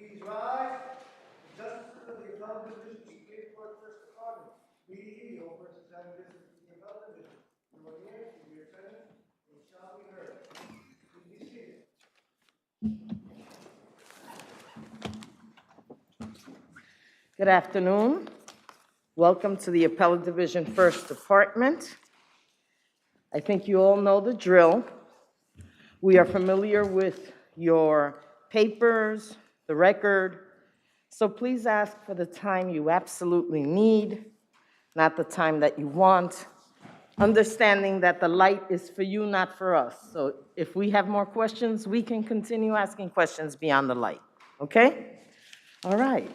Please rise. The Justices of the Appellate Division, Supreme Court First Department, BDE, over to examine business of the Appellate Division. You are here to be attorney and shall be heard. Please be seated. Good afternoon. Welcome to the Appellate Division First Department. I think you all know the drill. We are familiar with your papers, the record, so please ask for the time you absolutely need, not the time that you want, understanding that the light is for you, not for us. So if we have more questions, we can continue asking questions beyond the light, okay? All right.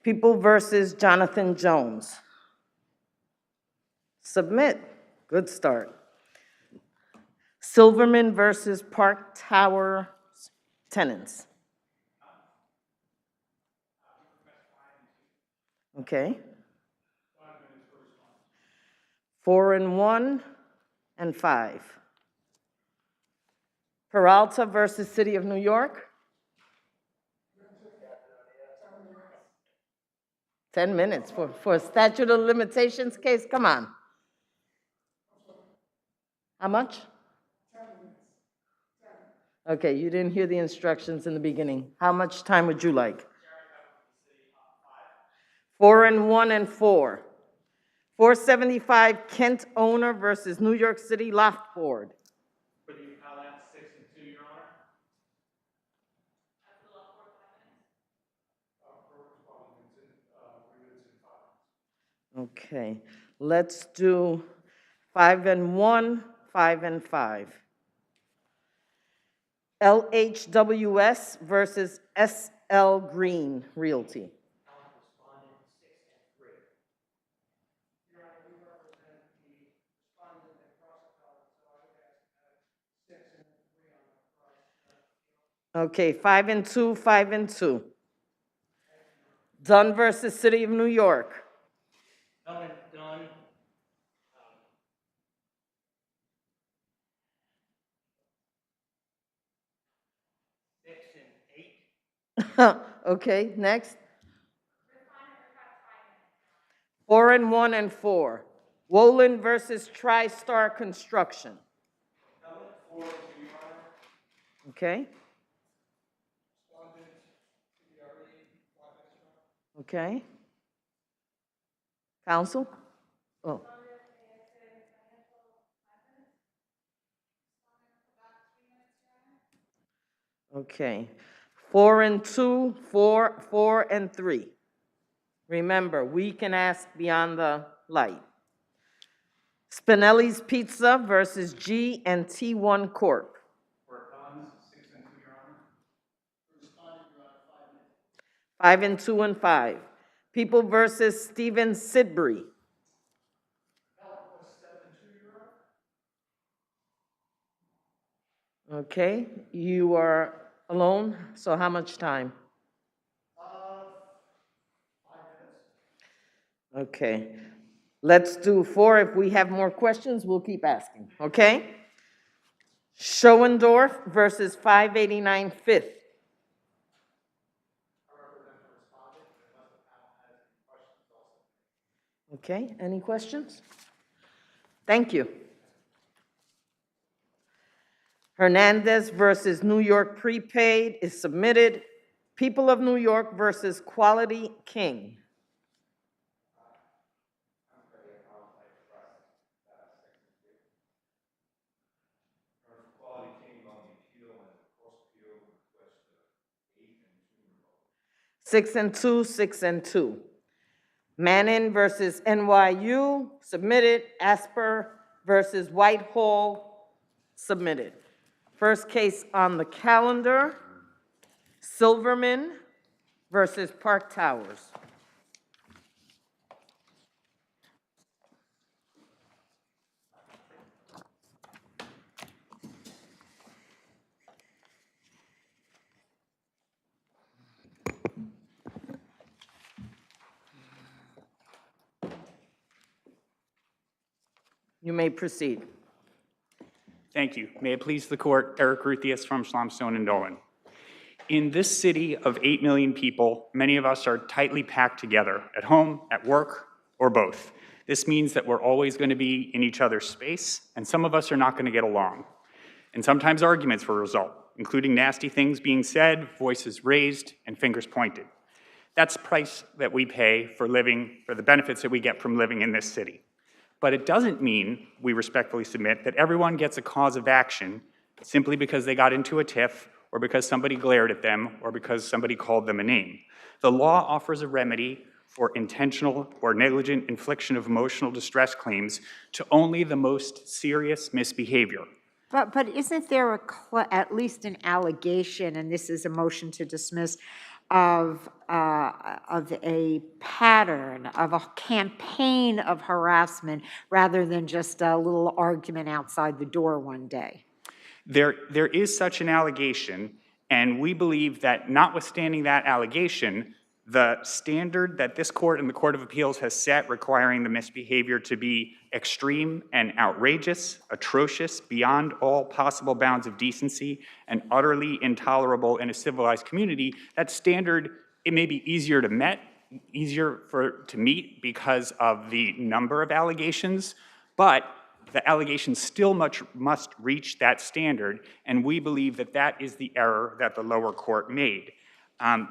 People versus Jonathan Jones. Submit. Good start. Silverman versus Park Tower tenants. Okay. 4 and 1 and 5. Peralta versus City of New York. 10 minutes for a statute of limitations case? Come on. How much? 10 minutes. Okay, you didn't hear the instructions in the beginning. How much time would you like? 4 and 1 and 4. 475 Kent owner versus New York City loft board. For the appellate, 6 and 2, Your Honor. That's the loft board 5 minutes. Okay, let's do 5 and 1, 5 and 5. LHWS versus SL Green Realty. Respondent 6 and 3. Your Honor, we represent the respondent and cross appellant, so I would ask 6 and 3 on the cross. Okay, 5 and 2, 5 and 2. Dunn versus City of New York. Done. 6 and 8. Okay, next. 4 and 1 and 4. Wolin versus TriStar Construction. Appellate 4 and 2, Your Honor. Okay. Respondent, CBRE, 5 minutes. Okay. Counsel? Oh. Okay. 4 and 2, 4 and 3. Remember, we can ask beyond the light. Spinelli's Pizza versus G&T1 Corp. For Dunn's 6 and 2, Your Honor. Respondent, Your Honor, 5 minutes. 5 and 2 and 5. People versus Stephen Sidbury. Appellate was 7 and 2, Your Honor. Okay, you are alone, so how much time? 5 minutes. Okay, let's do 4. If we have more questions, we'll keep asking, okay? Schoendorf versus 589 Fifth. Okay, any questions? Thank you. Hernandez versus New York Prepaid is submitted. People of New York versus Quality King. Quality King on the appeal and cross appeal request 8 and 2 revolt. 6 and 2, 6 and 2. Manning versus NYU, submitted. Asper versus Whitehall, submitted. First case on the calendar, Silverman versus Park Towers. You may proceed. Thank you. May it please the court, Eric Ruthius from Schlumstone and Dolan. In this city of 8 million people, many of us are tightly packed together, at home, at work, or both. This means that we're always going to be in each other's space, and some of us are not going to get along. And sometimes arguments will result, including nasty things being said, voices raised, and fingers pointed. That's the price that we pay for living, for the benefits that we get from living in this city. But it doesn't mean, we respectfully submit, that everyone gets a cause of action simply because they got into a tiff, or because somebody glared at them, or because somebody called them a name. The law offers a remedy for intentional or negligent infliction of emotional distress claims to only the most serious misbehavior. But isn't there at least an allegation, and this is a motion to dismiss, of a pattern, of a campaign of harassment, rather than just a little argument outside the door one day? There is such an allegation, and we believe that notwithstanding that allegation, the standard that this court and the Court of Appeals has set requiring the misbehavior to be extreme and outrageous, atrocious, beyond all possible bounds of decency, and utterly intolerable in a civilized community, that standard, it may be easier to meet because of the number of allegations, but the allegations still must reach that standard, and we believe that that is the error that the lower court made.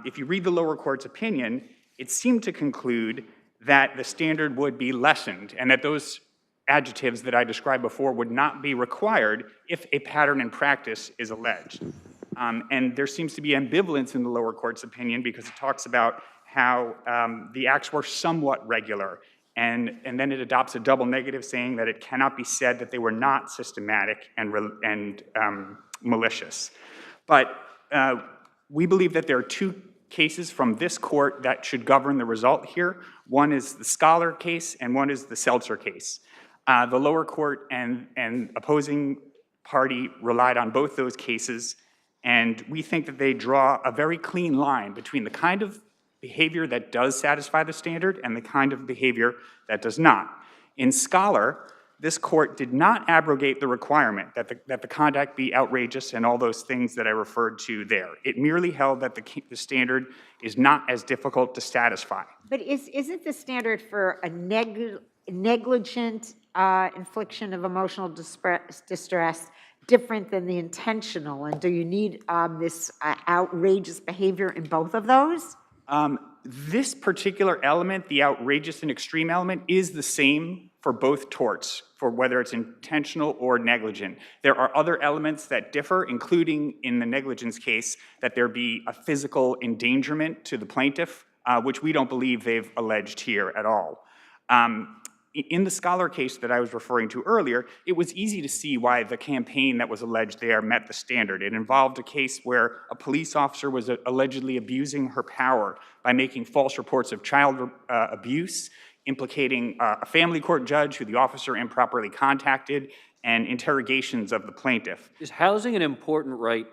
If you read the lower court's opinion, it seemed to conclude that the standard would be lessened and that those adjectives that I described before would not be required if a pattern in practice is alleged. And there seems to be ambivalence in the lower court's opinion because it talks about how the acts were somewhat regular, and then it adopts a double negative saying that it cannot be said that they were not systematic and malicious. But we believe that there are two cases from this court that should govern the result here. One is the Scholar case and one is the Seltzer case. The lower court and opposing party relied on both those cases, and we think that they draw a very clean line between the kind of behavior that does satisfy the standard and the kind of behavior that does not. In Scholar, this court did not abrogate the requirement that the conduct be outrageous and all those things that I referred to there. It merely held that the standard is not as difficult to satisfy. But isn't the standard for a negligent infliction of emotional distress different than the intentional? And do you need this outrageous behavior in both of those? This particular element, the outrageous and extreme element, is the same for both torts, for whether it's intentional or negligent. There are other elements that differ, including in the negligence case, that there be a physical endangerment to the plaintiff, which we don't believe they've alleged here at all. In the Scholar case that I was referring to earlier, it was easy to see why the campaign that was alleged there met the standard. It involved a case where a police officer was allegedly abusing her power by making false reports of child abuse, implicating a family court judge who the officer improperly contacted, and interrogations of the plaintiff. Is housing an important right?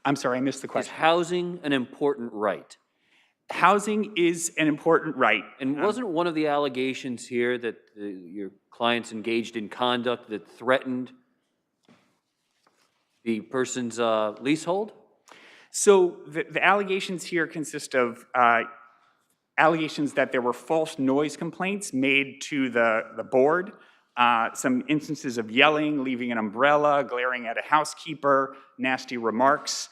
I'm sorry, I missed the Is question. housing an important right? Housing is an important right. And wasn't one of the allegations here that your clients engaged in conduct that threatened the person's leasehold? So the allegations here consist of allegations that there were false noise complaints made to the board, some instances of yelling, leaving an umbrella, glaring at a housekeeper, nasty remarks.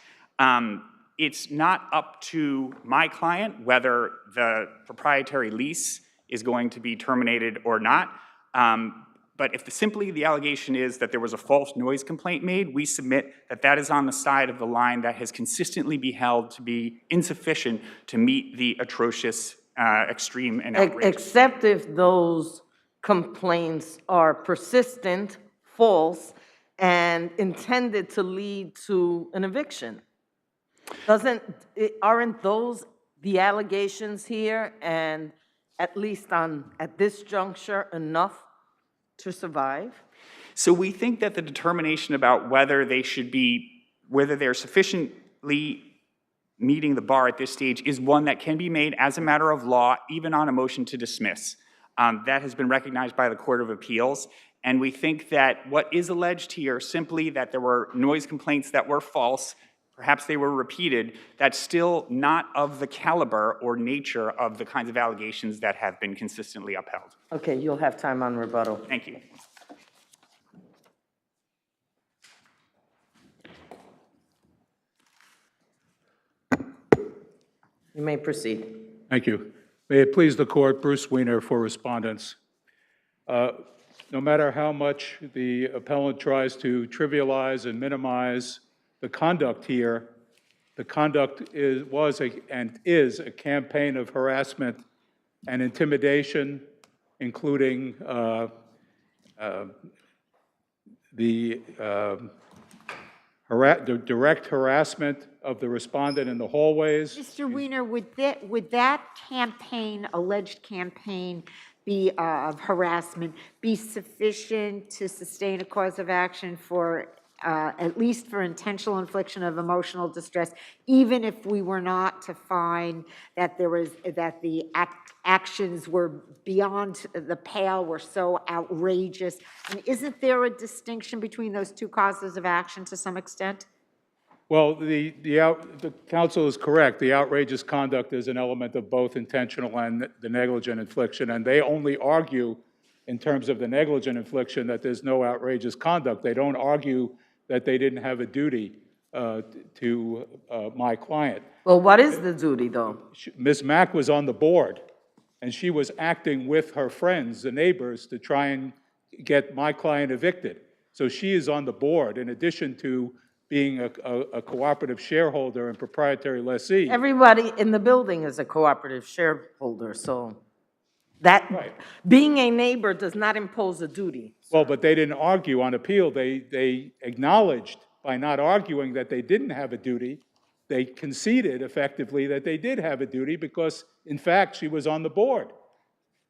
It's not up to my client whether the proprietary lease is going to be terminated or not. But if simply the allegation is that there was a false noise complaint made, we submit that that is on the side of the line that has consistently been held to be insufficient to meet the atrocious, extreme, and outrageous. Except if those complaints are persistent, false, and intended to lead to an eviction. Aren't those the allegations here, and at least at this juncture, enough to survive? So we think that the determination about whether they're sufficiently meeting the bar at this stage is one that can be made as a matter of law, even on a motion to dismiss. That has been recognized by the Court of Appeals, And we think that what is alleged here, simply that there were noise complaints that were false, perhaps they were repeated, that's still not of the caliber or nature of the kinds of allegations that have been consistently upheld. Okay, you'll have time on rebuttal. Thank you. You may proceed. Thank you. May it please the court, Bruce Weiner for respondents. No matter how much the appellant tries to trivialize and minimize the conduct here, the conduct was and is a campaign of harassment and intimidation, including the direct harassment of the respondent in the hallways. Mr. Weiner, would that campaign, alleged campaign, of harassment, be sufficient to sustain a cause of action for, at least for intentional infliction of emotional distress, even if we were not to find that that the actions were beyond the pale, were so outrageous? And isn't there a distinction between those two causes of action to some extent? Well, the counsel is correct. The outrageous conduct is an element of both intentional and the negligent infliction, and they only argue in terms of the negligent infliction that there's no outrageous conduct. They don't argue that they didn't have a duty to my client. Well, what is the duty, though? Ms. Mack was on the board, and she was acting with her friends, the neighbors, to try and get my client evicted. So she is on the board, in addition to being a cooperative shareholder and proprietary lessee. Everybody in the building is a cooperative shareholder, so that, Right. being a neighbor does not impose a duty. Well, but they didn't argue on appeal. They acknowledged, by not arguing that they didn't have a duty, they conceded effectively that they did have a duty because, in fact, she was on the board.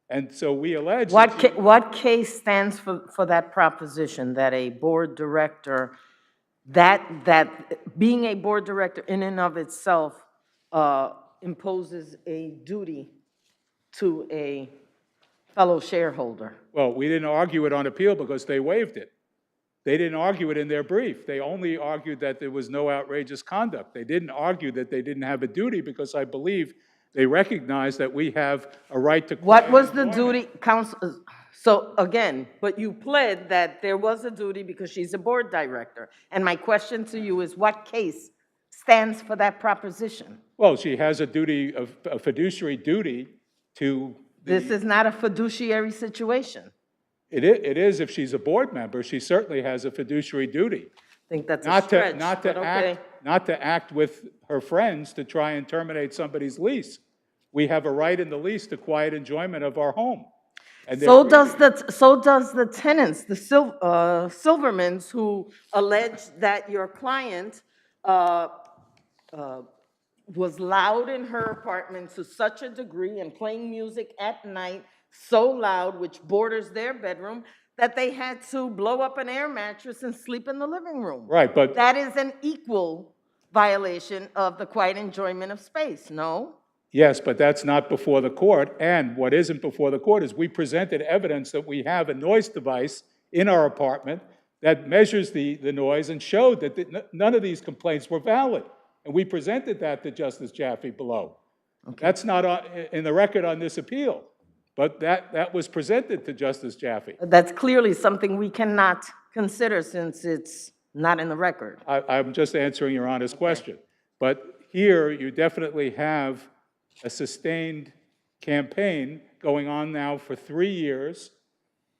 And so we allege... What case stands for that proposition, that a board director, that being a board director in and of itself imposes a duty to a fellow shareholder? Well, we didn't argue it on appeal because they waived it. They didn't argue it in their brief. They only argued that there was no outrageous conduct. They didn't argue that they didn't have a duty because I believe they recognize that we have a right to... What was the duty, counsel? So again, but you pled that there was a duty because she's a board director. And my question to you is, what case stands for that proposition? Well, she has a duty, a fiduciary duty to... This is not a fiduciary situation. It is if she's a board member. She certainly has a fiduciary duty. I think that's a stretch, but okay. Not to act with her friends to try and terminate somebody's lease. We have a right in the lease to quiet enjoyment of our home. And So does the tenants, the Silvermans, who allege that your client was loud in her apartment to such a degree and playing music at night so loud, which borders their bedroom, that they had to blow up an air mattress and sleep in the living room. Right, but... That is an equal violation of the quiet enjoyment of space, no? Yes, but that's not before the court, and what isn't before the court is we presented evidence that we have a noise device in our apartment that measures the noise and showed that none of these complaints were valid. And we presented that to Justice Jaffe below. Okay. That's not in the record on this appeal, but that was presented to Justice Jaffe. That's clearly something we cannot consider since it's not in the record. I'm just answering Your Honor's question. But here you definitely have a sustained campaign going on now for 3 years,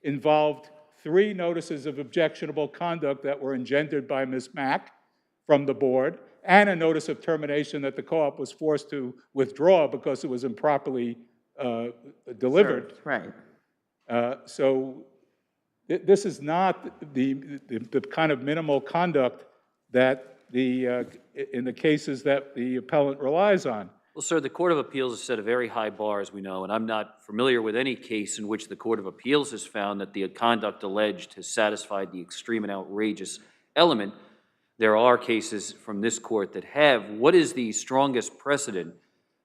involved 3 notices of objectionable conduct that were engendered by Ms. Mack from the board, and a notice of termination that the co-op was forced to withdraw because it was improperly delivered. Right. So this is not the kind of minimal conduct that in the cases that the appellant relies on. Well, sir, the Court of Appeals has set a very high bar, as we know, and I'm not familiar with any case in which the Court of Appeals has found that the conduct alleged has satisfied the extreme and outrageous element. There are cases from this court that have. What is the strongest precedent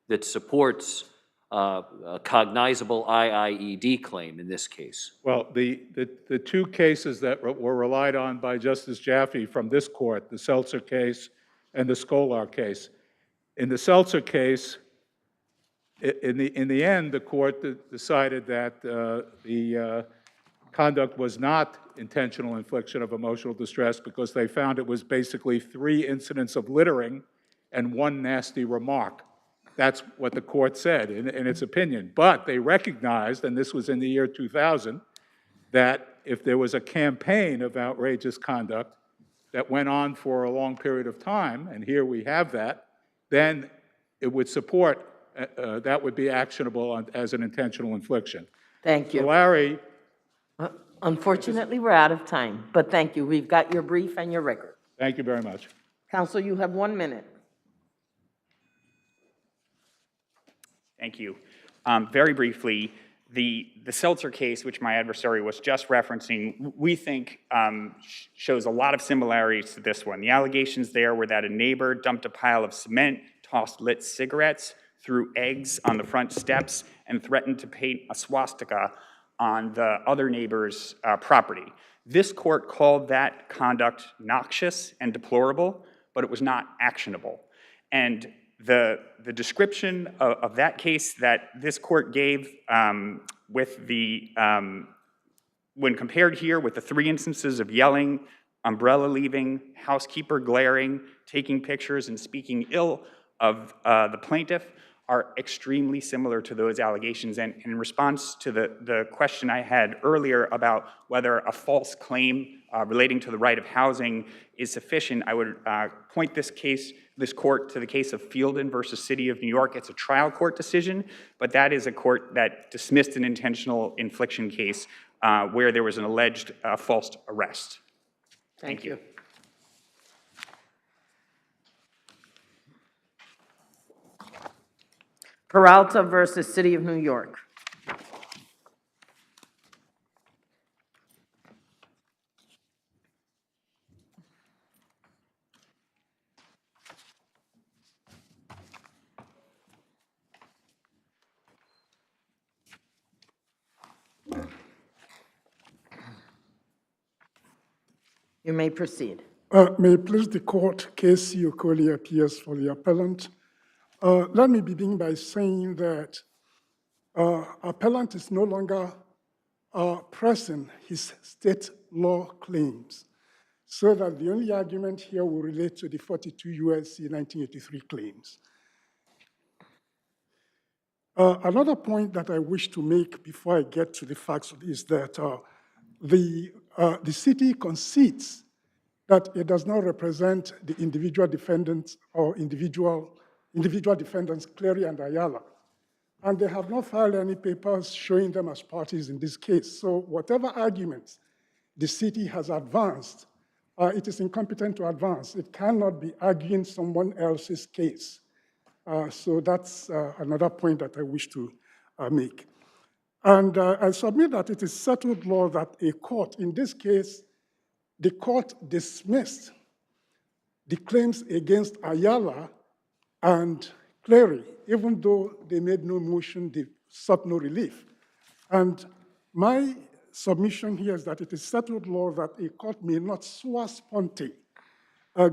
that supports a cognizable IIED claim in this case. Well, the two cases that were relied on by Justice Jaffe from this court, the Seltzer case and the Skolar case. In the Seltzer case, in the end, the court decided that the conduct was not intentional infliction of emotional distress because they found it was basically 3 incidents of littering and 1 nasty remark. That's what the court said in its opinion. But they recognized, and this was in the year 2000, that if there was a campaign of outrageous conduct that went on for a long period of time, and here we have that, then it would support, that would be actionable as an intentional infliction. Thank So you. Larry, Unfortunately, we're out of time, but thank you. We've got your brief and your record. thank you very much. Counsel, you have 1 minute. Thank you. Very briefly, the Seltzer case, which my adversary was just referencing, we think shows a lot of similarities to this one. The allegations there were that a neighbor dumped a pile of cement, tossed lit cigarettes, threw eggs on the front steps, and threatened to paint a swastika on the other neighbor's property. This court called that conduct noxious and deplorable, but it was not actionable. And the description of that case that this court gave with the, when compared here with the 3 instances of yelling, umbrella leaving, housekeeper glaring, taking pictures, and speaking ill of the plaintiff are extremely similar to those allegations. And in response to the question I had earlier about whether a false claim relating to the right of housing is sufficient, I would point this court to the case of Fielden versus City of New York. It's a trial court decision, but that is a court that dismissed an intentional infliction case where there was an alleged false arrest. Thank you. Peralta versus City of New York. You may proceed. May it please the court, Casey Okoli appears for the appellant. Let me begin by saying that appellant is no longer pressing his state law claims, so that the only argument here will relate to the 42 U.S.C. 1983 claims. Another point that I wish to make before I get to the facts is that the city concedes that it does not represent the individual defendants or individual defendants, Clary and Ayala. And they have not filed any papers showing them as parties in this case. So whatever arguments the city has advanced, it is incompetent to advance. It cannot be arguing someone else's case. So that's another point that I wish to make. And I submit that it is settled law that a court, in this case, the court dismissed the claims against Ayala and Clary, even though they made no motion, they sought no relief. And my submission here is that it is settled law that a court may not sua sponte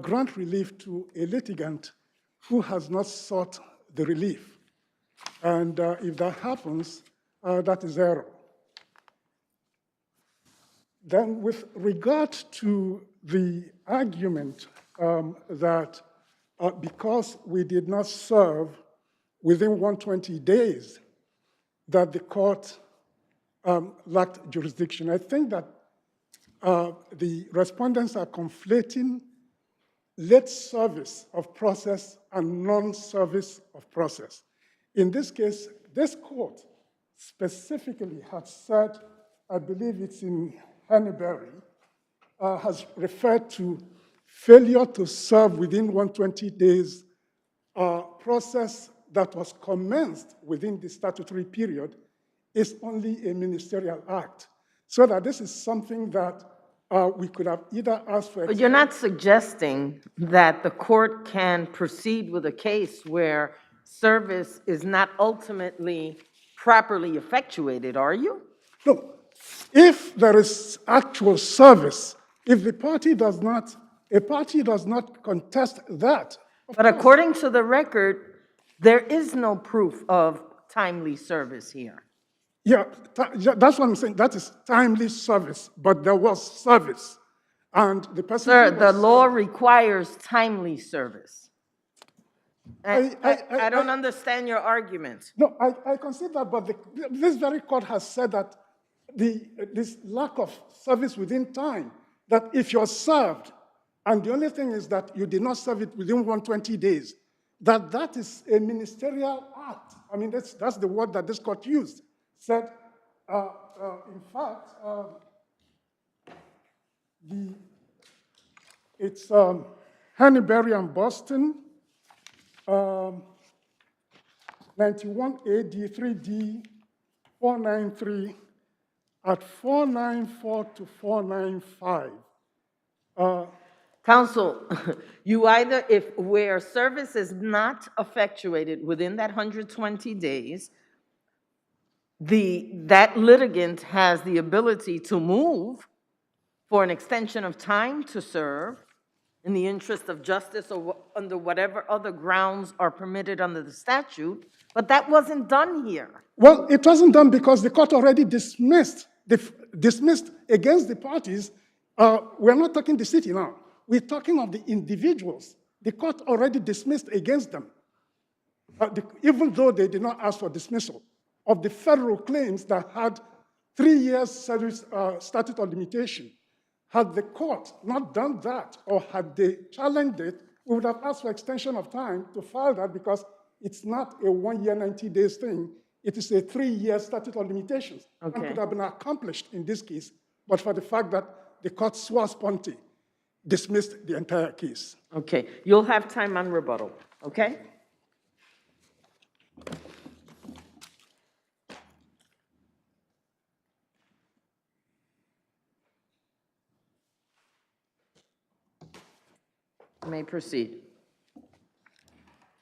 grant relief to a litigant who has not sought the relief. And if that happens, that is error. Then with regard to the argument that because we did not serve within 120 days, that the court lacked jurisdiction, I think that the respondents are conflating late service of process and non-service of process. In this case, this court specifically had said, I believe it's in Hanniberry, has referred to failure to serve within 120 days process that was commenced within the statutory period is only a ministerial act. So that this is something that we could have either asked for. But you're not suggesting that the court can proceed with a case where service is not ultimately properly effectuated, are you? No, if there is actual service, if a party does not contest that, of But course. according to the record, there is no proof of timely service here. Yeah, that's what I'm saying. That is timely service, but there was service. And the person. Sir, who the was law served- requires timely service. I don't I- understand your argument. No, I concede that, but this very court has said that this lack of service within time, that if you're served, and the only thing is that you did not serve it within 120 days, that is a ministerial act. I mean, that's the word that this court used. Said, in fact, it's Hanniberry and Boston, 91 AD 3D 493 at 494 to 495. Counsel, you either, if where service is not effectuated within that 120 days, that litigant has the ability to move for an extension of time to serve in the interest of justice or under whatever other grounds are permitted under the statute, but that wasn't done here. Well, it wasn't done because the court already dismissed against the parties. We're not talking the city now. We're talking of the individuals. The court already dismissed against them, even though they did not ask for dismissal of the federal claims that had 3 years service statute of limitation. Had the court not done that, or had they challenged it, we would have asked for extension of time to file that because it's not a 1 year, 90 days thing. It is a 3 year statute of limitations. Okay. And could have been accomplished in this case, but for the fact that the court sua sponte dismissed the entire case. Okay, you'll have time on rebuttal, okay? You may proceed.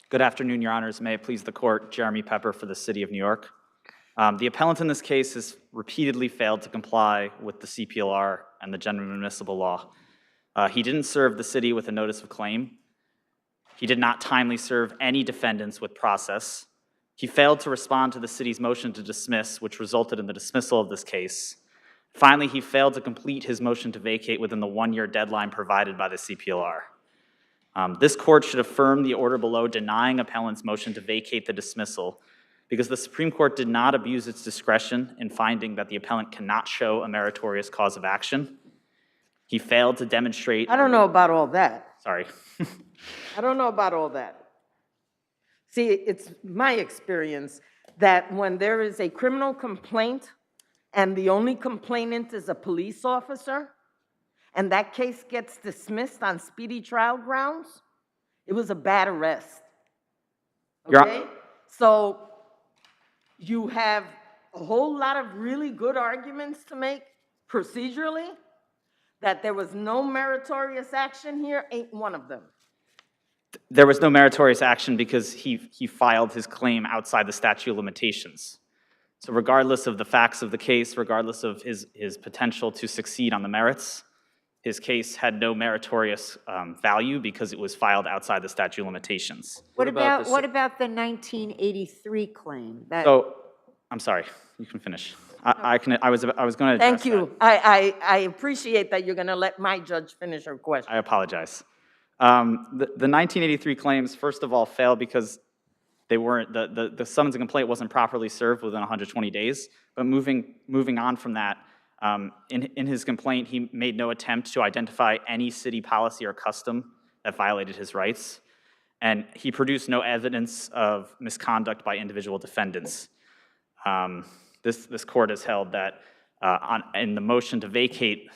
Good afternoon, Your Honors. May it please the Court, Jeremy Pepper for the City of New York. The appellant in this case has repeatedly failed to comply with the CPLR and the general municipal law. He didn't serve the city with a notice of claim. He did not timely serve any defendants with process. He failed to respond to the city's motion to dismiss, which resulted in the dismissal of this case. Finally, he failed to complete his motion to vacate within the 1 year deadline provided by the CPLR. This court should affirm the order below denying appellant's motion to vacate the dismissal because the Supreme Court did not abuse its discretion in finding that the appellant cannot show a meritorious cause of action. He failed to demonstrate— I don't know about all that. Sorry. I don't know about all that. See, it's my experience that when there is a criminal complaint and the only complainant is a police officer, and that case gets dismissed on speedy trial grounds, it was a bad arrest. Okay? So you have a whole lot of really good arguments to make procedurally. That there was no meritorious action here ain't one of them. There was no meritorious action because he filed his claim outside the statute of limitations. So regardless of the facts of the case, regardless of his potential to succeed on the merits, his case had no meritorious value because it was filed outside the statute of limitations. What about about, what about the 1983 claim? That So, I'm sorry, you can finish. I was going to Thank you. I appreciate that you're going to let my judge finish her question. I apologize. The 1983 claims, first of all, failed because they weren't, the summons and complaint wasn't properly served within 120 days. But moving on from that, in his complaint, he made no attempt to identify any city policy or custom that violated his rights. And he produced no evidence of misconduct by individual defendants. This court has held that in the motion to vacate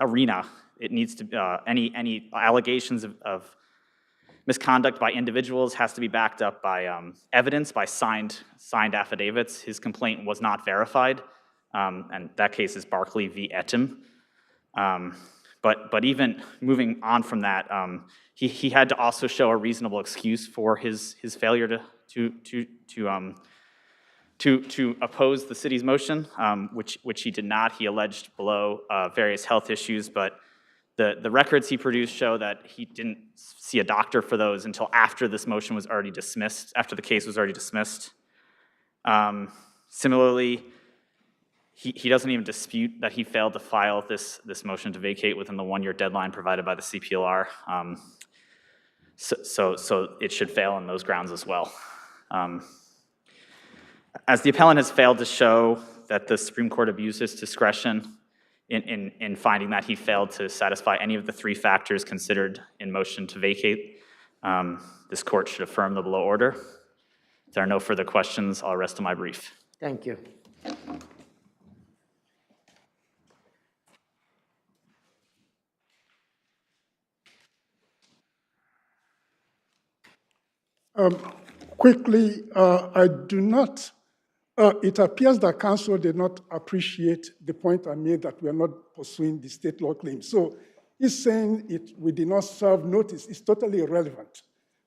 arena, it needs to any allegations of misconduct by individuals has to be backed up by evidence, by signed affidavits. His complaint was not verified, and that case is Barkley v. Etim. But even moving on from that, he had to also show a reasonable excuse for his failure to oppose the city's motion, which he did not. He alleged below various health issues, but the records he produced show that he didn't see a doctor for those until after this motion was already dismissed, after the case was already dismissed. Similarly, he doesn't even dispute that he failed to file this motion to vacate within the 1-year deadline provided by the CPLR. So it should fail on those grounds as well. As the appellant has failed to show that the Supreme Court abused its discretion in finding that he failed to satisfy any of the 3 factors considered in motion to vacate, this court should affirm the below order. If there are no further questions, I'll rest on my brief. Thank you. Quickly, I do not, it appears that counsel did not appreciate the point I made that we are not pursuing the state law claim. So he's saying we did not serve notice. It's totally irrelevant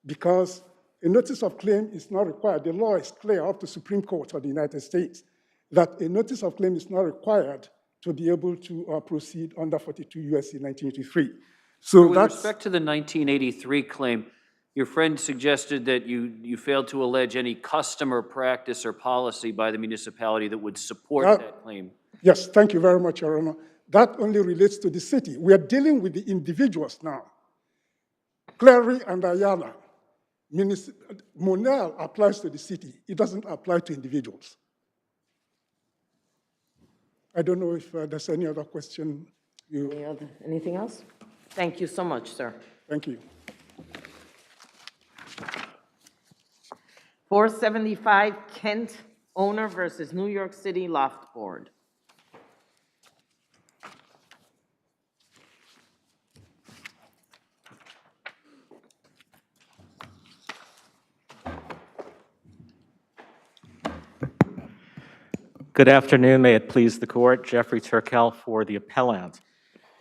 because a notice of claim is not required. The law is clear up to Supreme Court of the United States that a notice of claim is not required to be able to proceed under 42 U.S.C. 1983. So With that's, respect to the 1983 claim, your friend suggested that you failed to allege any customer practice or policy by the municipality that would support that claim. yes, thank you very much, Your Honor. That only relates to the city. We are dealing with the individuals now. Clary and Ayala, Monell applies to the city. It doesn't apply to individuals. I don't know if there's any other question. Anything else? Thank you so much, sir. Thank you. 475 Kent owner versus New York City Loft Board. Good afternoon. May it please the court. Jeffrey Turkel for the appellant.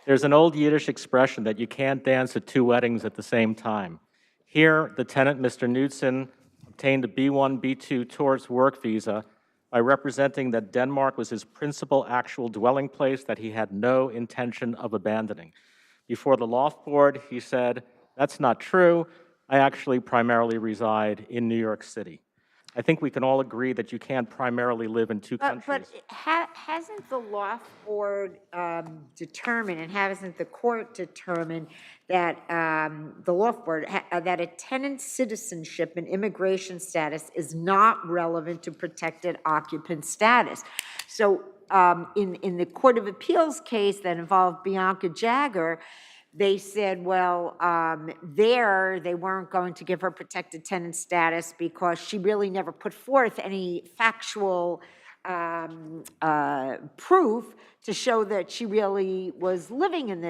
There's an old Yiddish expression that you can't dance at 2 weddings at the same time. Here, the tenant, Mr. Knudsen, obtained a B1, B2 tourist work visa by representing that Denmark was his principal actual dwelling place that he had no intention of abandoning. Before the loft board, he said, "That's not true. I actually primarily reside in New York City." I think we can all agree that you can't primarily live in 2 countries. But hasn't the loft board determined, and hasn't the court determined that the loft board, that a tenant's citizenship and immigration status is not relevant to protected occupant status? So in the Court of Appeals case that involved Bianca Jagger, they said, well, they weren't going to give her protected tenant status because she really never put forth any factual proof to show that she really was living in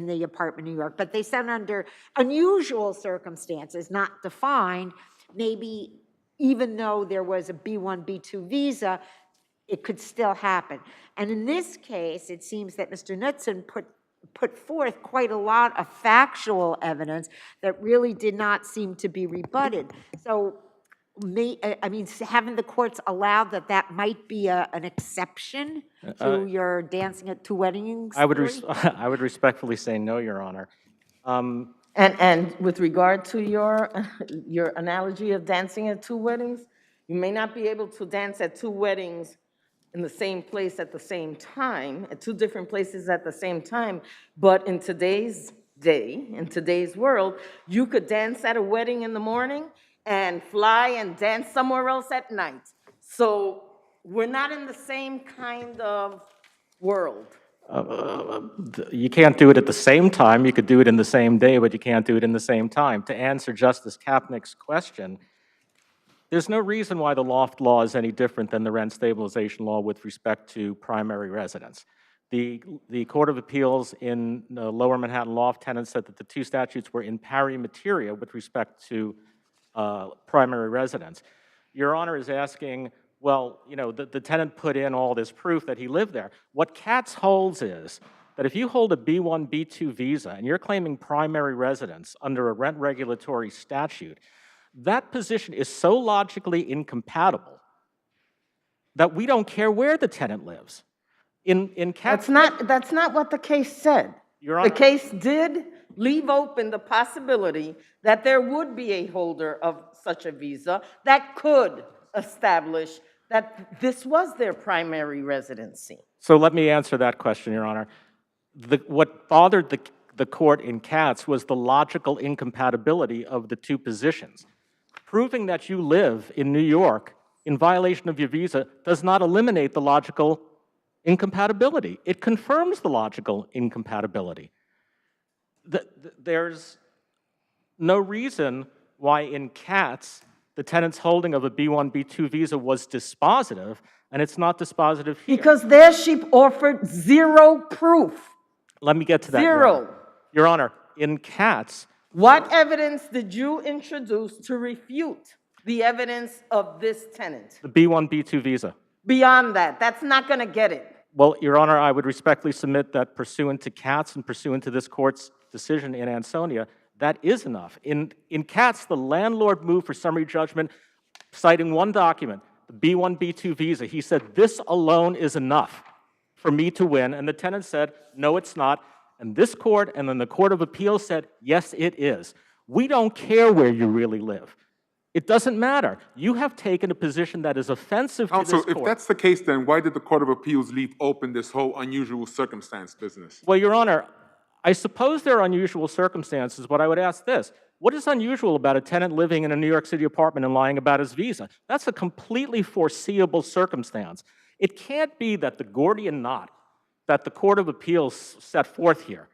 the apartment in New York. But they said under unusual circumstances, not defined, maybe even though there was a B1, B2 visa, it could still happen. And in this case, it seems that Mr. Knudsen put forth quite a lot of factual evidence that really did not seem to be rebutted. So, haven't the courts allowed that might be an exception to your dancing at 2 weddings? I would respectfully say no, Your Honor. And with regard to your analogy of dancing at 2 weddings, you may not be able to dance at 2 weddings in the same place at the same time, at 2 different places at the same time, but in today's day, in today's world, you could dance at a wedding in the morning and fly and dance somewhere else at night. So we're not in the same kind of world. You can't do it at the same time. You could do it in the same day, but you can't do it in the same time. To answer Justice Kapnick's question, there's no reason why the loft law is any different than the rent stabilization law with respect to primary residence. The Court of Appeals in the Lower Manhattan loft tenants said that the 2 statutes were in pari materia with respect to primary residence. Your Honor is asking, well, you know, the tenant put in all this proof that he lived there. What Katz holds is that if you hold a B1, B2 visa and you're claiming primary residence under a rent regulatory statute, that position is so logically incompatible that we don't care where the tenant lives. In Katz, That's not what the case said. Your The Honor. case did leave open the possibility that there would be a holder of such a visa that could establish that this was their primary residency. So let me answer that question, Your Honor. What bothered the court in Katz was the logical incompatibility of the two positions. Proving that you live in New York in violation of your visa does not eliminate the logical incompatibility. It confirms the logical incompatibility. There's no reason why in Katz the tenant's holding of a B1, B2 visa was dispositive, and it's not dispositive here. Because there she offered zero proof. Let me get to that, Zero. Your Honor, in Katz, What evidence did you introduce to refute the evidence of this tenant? the B1, B2 visa. Beyond that, that's not going to get it. Well, Your Honor, I would respectfully submit that pursuant to Katz and pursuant to this court's decision in Ansonia, that is enough. In Katz, the landlord moved for summary judgment, citing one document, the B1, B2 visa. He said, this alone is enough for me to win. And the tenant said, no, it's not. And this court and then the Court of Appeals said, yes, it is. We don't care where you really live. It doesn't matter. You have taken a position that is offensive to this Counsel, court. if that's the case, then why did the Court of Appeals leave open this whole unusual circumstance business? Well, Your Honor, I suppose there are unusual circumstances, but I would ask this. What is unusual about a tenant living in a New York City apartment and lying about his visa? That's a completely foreseeable circumstance. It can't be that the Gordian knot that the Court of Appeals set forth here,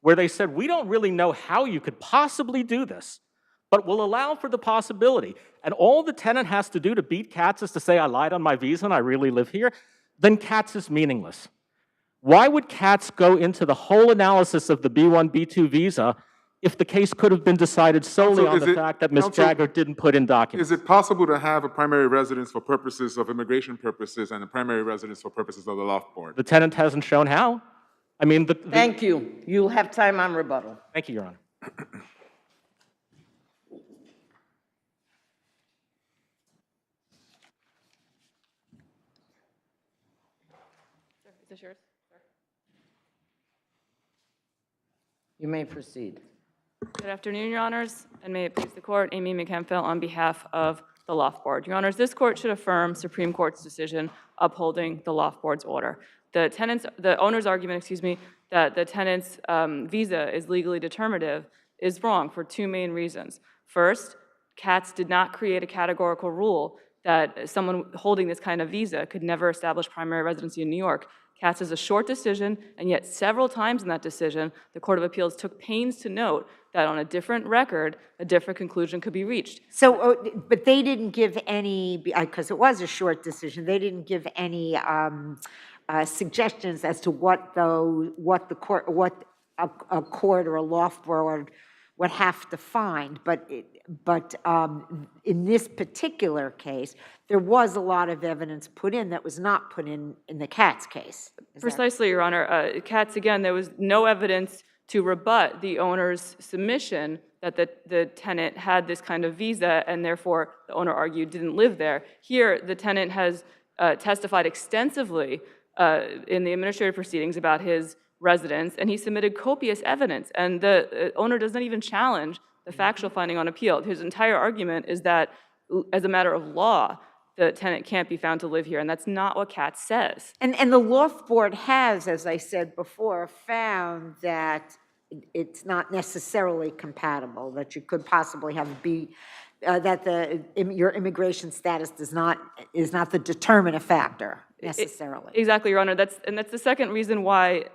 where they said, we don't really know how you could possibly do this, but we'll allow for the possibility. And all the tenant has to do to beat Katz is to say, I lied on my visa and I really live here, then Katz is meaningless. Why would Katz go into the whole analysis of the B1, B2 visa if the case could have been decided solely on the fact that Ms. Jagger didn't put in documents? Is it possible to have a primary residence for purposes of immigration purposes and a primary residence for purposes of the loft board? The tenant hasn't shown how. I mean, Thank you. You'll have time on rebuttal. Thank you, Your Honor. Is this yours? You may proceed. Good afternoon, Your Honors, and may it please the Court, Amy McHemphill on behalf of the Loft Board. Your Honors, this Court should affirm Supreme Court's decision upholding the Loft Board's order. The owner's argument, that the tenant's visa is legally determinative is wrong for two main reasons. First, Katz did not create a categorical rule that someone holding this kind of visa could never establish primary residency in New York. Katz is a short decision, and yet several times in that decision, the Court of Appeals took pains to note that on a different record, a different conclusion could be reached. So, but they didn't give any, because it was a short decision, they didn't give any suggestions as to what a court or a loft board would have to find. But in this particular case, there was a lot of evidence put in that was not put in the Katz case. Precisely, Your Honor. Katz, again, there was no evidence to rebut the owner's submission that the tenant had this kind of visa and therefore the owner argued didn't live there. Here, the tenant has testified extensively in the administrative proceedings about his residence, and he submitted copious evidence, and the owner doesn't even challenge the factual finding on appeal. His entire argument is that, as a matter of law, the tenant can't be found to live here, and that's not what Katz says. And the loft board has, as I said before, found that it's not necessarily compatible, that you could possibly have that your immigration status is not the determinative factor necessarily. Exactly, Your Honor. That's the second reason why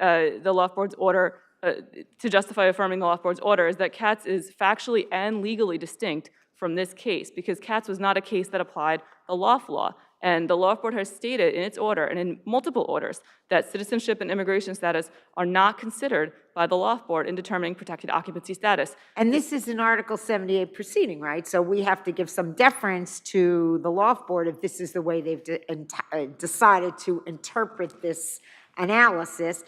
the loft board's order, to justify affirming the loft board's order, is that Katz is factually and legally distinct from this case, because Katz was not a case that applied the loft law. And the loft board has stated in its order and in multiple orders that citizenship and immigration status are not considered by the loft board in determining protected occupancy status. And this is an Article 78 proceeding, right? So we have to give some deference to the loft board if this is the way they've decided to interpret this analysis.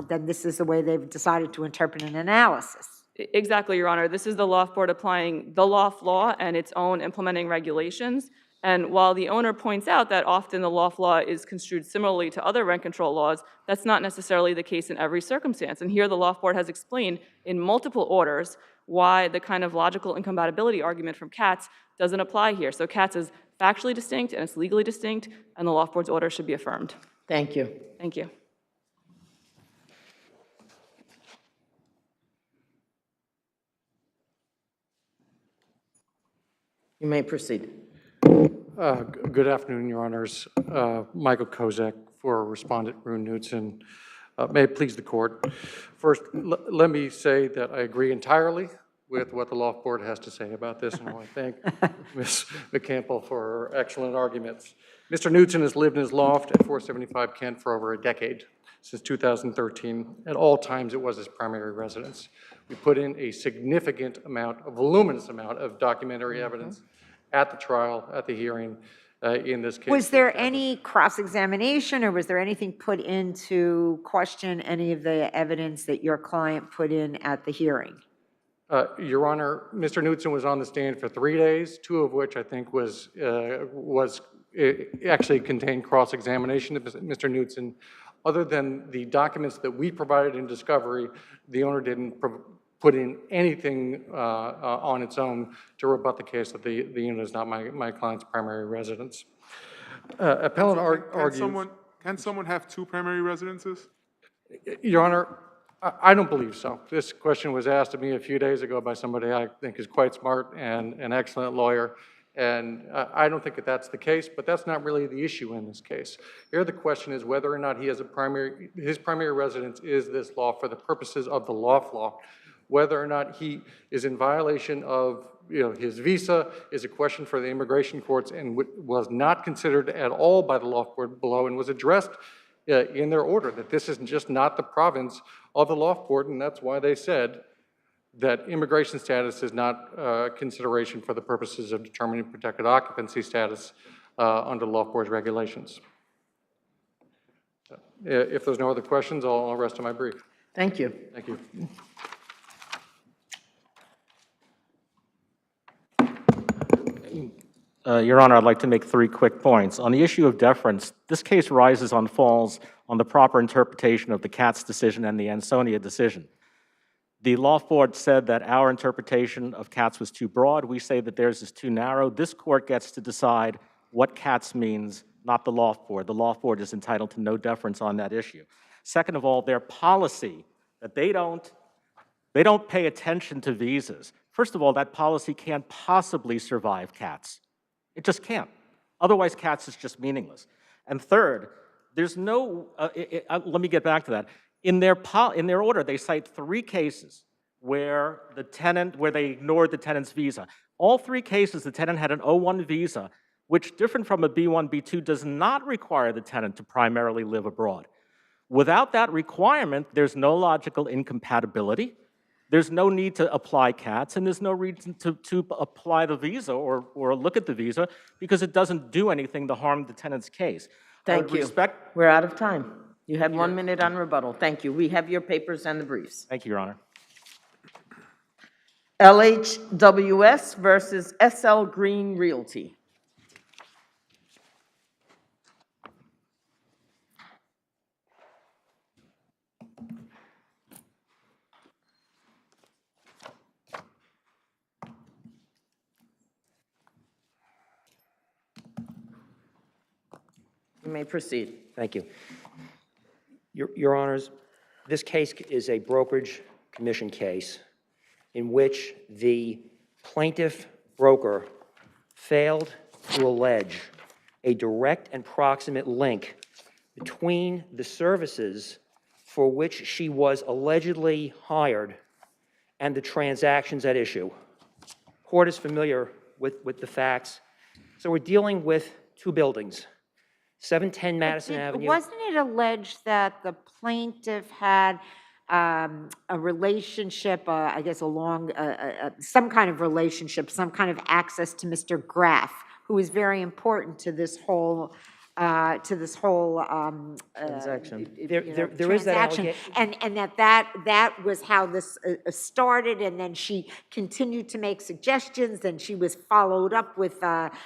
then this is the way they've decided to interpret an analysis. Exactly, Your Honor. This is the loft board applying the loft law and its own implementing regulations. And while the owner points out that often the loft law is construed similarly to other rent control laws, that's not necessarily the case in every circumstance. And here the loft board has explained in multiple orders why the kind of logical incompatibility argument from Katz doesn't apply here. So Katz is factually distinct and it's legally distinct, and the loft board's order should be affirmed. Thank you. Thank you. You may proceed. Good afternoon, Your Honors. Michael Kozak for Respondent Rune Knudsen. May it please the Court. First, let me say that I agree entirely with what the Loft Board has to say about this, and I want to thank Ms. McCampbell for her excellent arguments. Mr. Knudsen has lived in his loft at 475 Kent for over a decade, since 2013. At all times, it was his primary residence. We put in a significant amount, a voluminous amount of documentary evidence at the trial, at the hearing, in this case. Was there any cross-examination, or was there anything put in to question any of the evidence that your client put in at the hearing? Your Honor, Mr. Knudsen was on the stand for 3 days, 2 of which I think actually contained cross-examination of Mr. Knudsen. Other than the documents that we provided in discovery, the owner didn't put in anything on its own to rebut the case that the unit is not my client's primary residence. Appellant argues... Can someone have 2 primary residences? Your Honor, I don't believe so. This question was asked of me a few days ago by somebody I think is quite smart and an excellent lawyer, and I don't think that that's the case, but that's not really the issue in this case. Here the question is whether or not he has his primary residence is this law for the purposes of the loft law. Whether or not he is in violation of his visa is a question for the immigration courts and was not considered at all by the loft board below and was addressed in their order, that this is just not the province of the loft board, and that's why they said that immigration status is not consideration for the purposes of determining protected occupancy status under the loft board's regulations. If there's no other questions, I'll rest on my brief. Thank you. Thank you. Your Honor, I'd like to make 3 quick points. On the issue of deference, this case rises and falls on the proper interpretation of the Katz decision and the Ansonia decision. The loft board said that our interpretation of Katz was too broad. We say that theirs is too narrow. This court gets to decide what Katz means, not the loft board. The loft board is entitled to no deference on that issue. Second of all, their policy that they don't pay attention to visas. First of all, that policy can't possibly survive Katz. It just can't. Otherwise, Katz is just meaningless. And third, there's no, let me get back to that. In their order, they cite 3 cases where they ignored the tenant's visa. All 3 cases, the tenant had an O1 visa, which, different from a B1, B2, does not require the tenant to primarily live abroad. Without that requirement, there's no logical incompatibility. There's no need to apply Katz, and there's no reason to apply the visa or look at the visa because it doesn't do anything to harm the tenant's case. Thank you. We're out of time. You have 1 minute on rebuttal. Thank you. We have your papers and the briefs. Thank you, Your Honor. LHWS versus SL Green Realty. You may proceed. Thank you. Your Honors, this case is a brokerage commission case in which the plaintiff broker failed to allege a direct and proximate link between the services for which she was allegedly hired and the transactions at issue. Court is familiar with the facts. So we're dealing with 2 buildings. 710 Madison Avenue. Wasn't it alleged that the plaintiff had a relationship, I guess some kind of relationship, some kind of access to Mr. Graff, who is very important to this whole to this whole, Transaction. There is that transaction. And that was how this started, and then she continued to make suggestions, and she was followed up with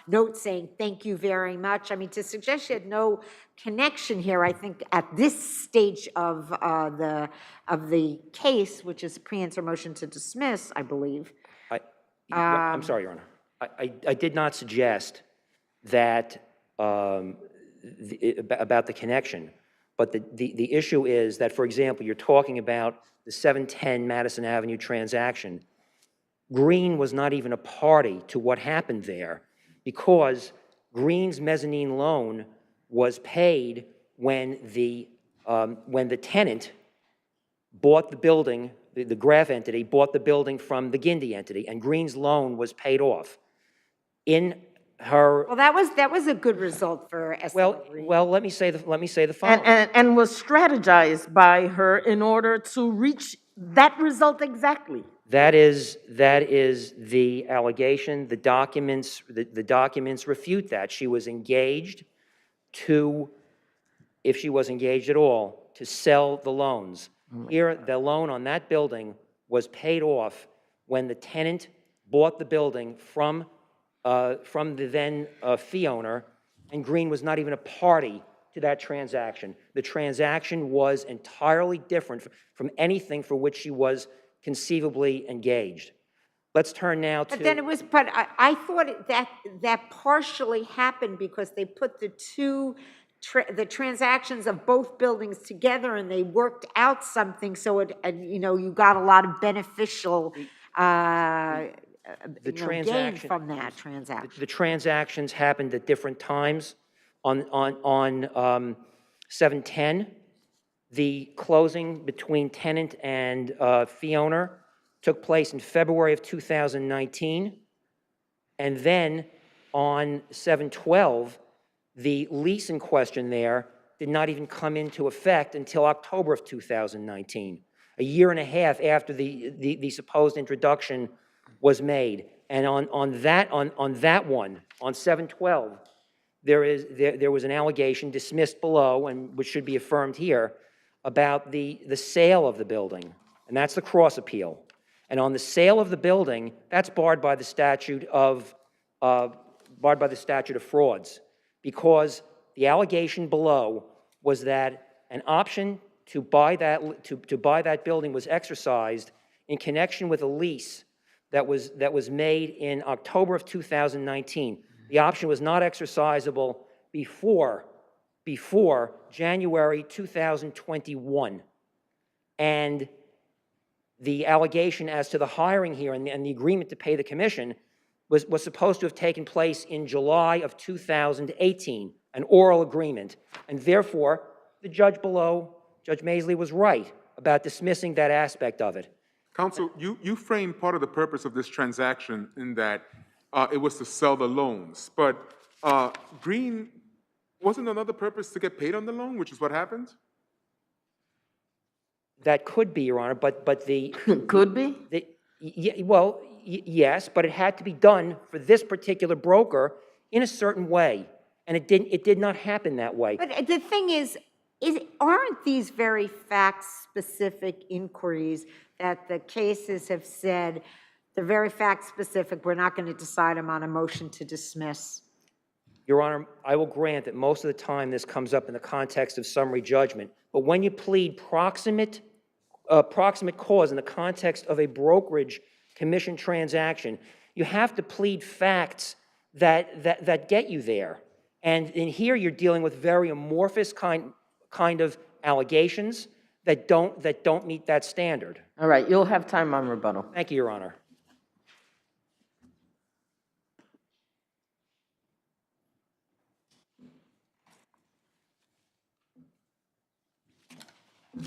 notes saying, thank you very much. I mean, to suggest she had no connection here, I think, at this stage of the case, which is a pre-answer motion to dismiss, I believe. I'm sorry, Your Honor. I did not suggest that, about the connection, but the issue is that, for example, you're talking about the 710 Madison Avenue transaction. Green was not even a party to what happened there because Green's mezzanine loan was paid when the tenant bought the building, the Graf entity bought the building from the Gindi entity, and Green's loan was paid off. In her... Well, that was a good result for Estelle Green. Well, let me say the following. And was strategized by her in order to reach that result exactly. That is the allegation. The documents refute that. She was engaged to, if she was engaged at all, to sell the loans. Here, the loan on that building was paid off when the tenant bought the building from the then fee owner, and Green was not even a party to that transaction. The transaction was entirely different from anything for which she was conceivably engaged. Let's turn now to... But then it was, but I thought that partially happened because they put the transactions of both buildings together and they worked out something, so you got a lot of beneficial gain from that transaction. The transactions happened at different times. On 710, the closing between tenant and fee owner took place in February of 2019. And then on 712, the lease in question there did not even come into effect until October of 2019, a year and a half after the supposed introduction was made. And on that one, on 712, there was an allegation dismissed below, and which should be affirmed here, about the sale of the building, and that's the cross appeal. And on the sale of the building, that's barred by the statute of frauds, because the allegation below was that an option to buy that building was exercised in connection with a lease that was made in October of 2019. The option was not exercisable before January 2021. And the allegation as to the hiring here and the agreement to pay the commission was supposed to have taken place in July of 2018, an oral agreement. And therefore, the judge below, Judge Maisley, was right about dismissing that aspect of it. Counsel, you framed part of the purpose of this transaction in that it was to sell the loans. But Green, wasn't another purpose to get paid on the loan, which is what happened? That could be, Your Honor, but the... Could be? Yes, but it had to be done for this particular broker in a certain way. And it did not happen that way. But the thing is aren't these very fact-specific inquiries that the cases have said, they're very fact-specific, we're not going to decide them on a motion to dismiss? Your Honor, I will grant that most of the time this comes up in the context of summary judgment. But when you plead proximate cause in the context of a brokerage commission transaction, you have to plead facts that get you there. And in here, you're dealing with very amorphous kind of allegations that don't meet that standard. All right, you'll have time on rebuttal. Thank you, Your Honor.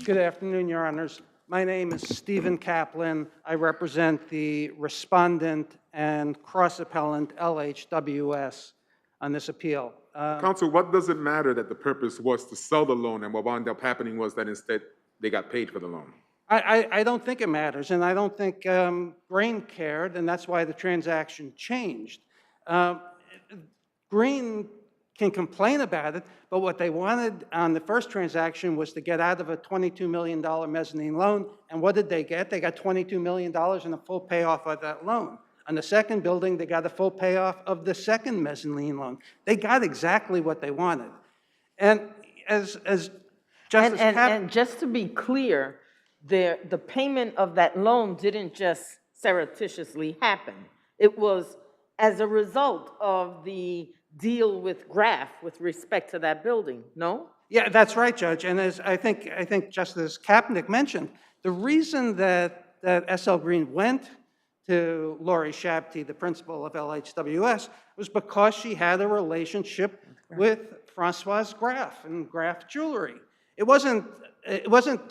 Good afternoon, Your Honors. My name is Stephen Kaplan. I represent the respondent and cross-appellant LHWS on this appeal. Counsel, what does it matter that the purpose was to sell the loan and what wound up happening was that instead they got paid for the loan? I don't think it matters, and I don't think Green cared, and that's why the transaction changed. Green can complain about it, but what they wanted on the first transaction was to get out of a $22 million mezzanine loan. And what did they get? They got $22 million and a full payoff of that loan. On the second building, they got a full payoff of the second mezzanine loan. They got exactly what they wanted. And as Justice And just to be clear, the payment of that loan didn't just surreptitiously happen. It was as a result of the deal with Graff with respect to that building, no? Yeah, that's right, Judge. And as I think Justice Kapnick mentioned, the reason that S.L. Green went to Lori Shabty, the principal of LHWS, was because she had a relationship with Francoise Graff and Graff Jewelry. It wasn't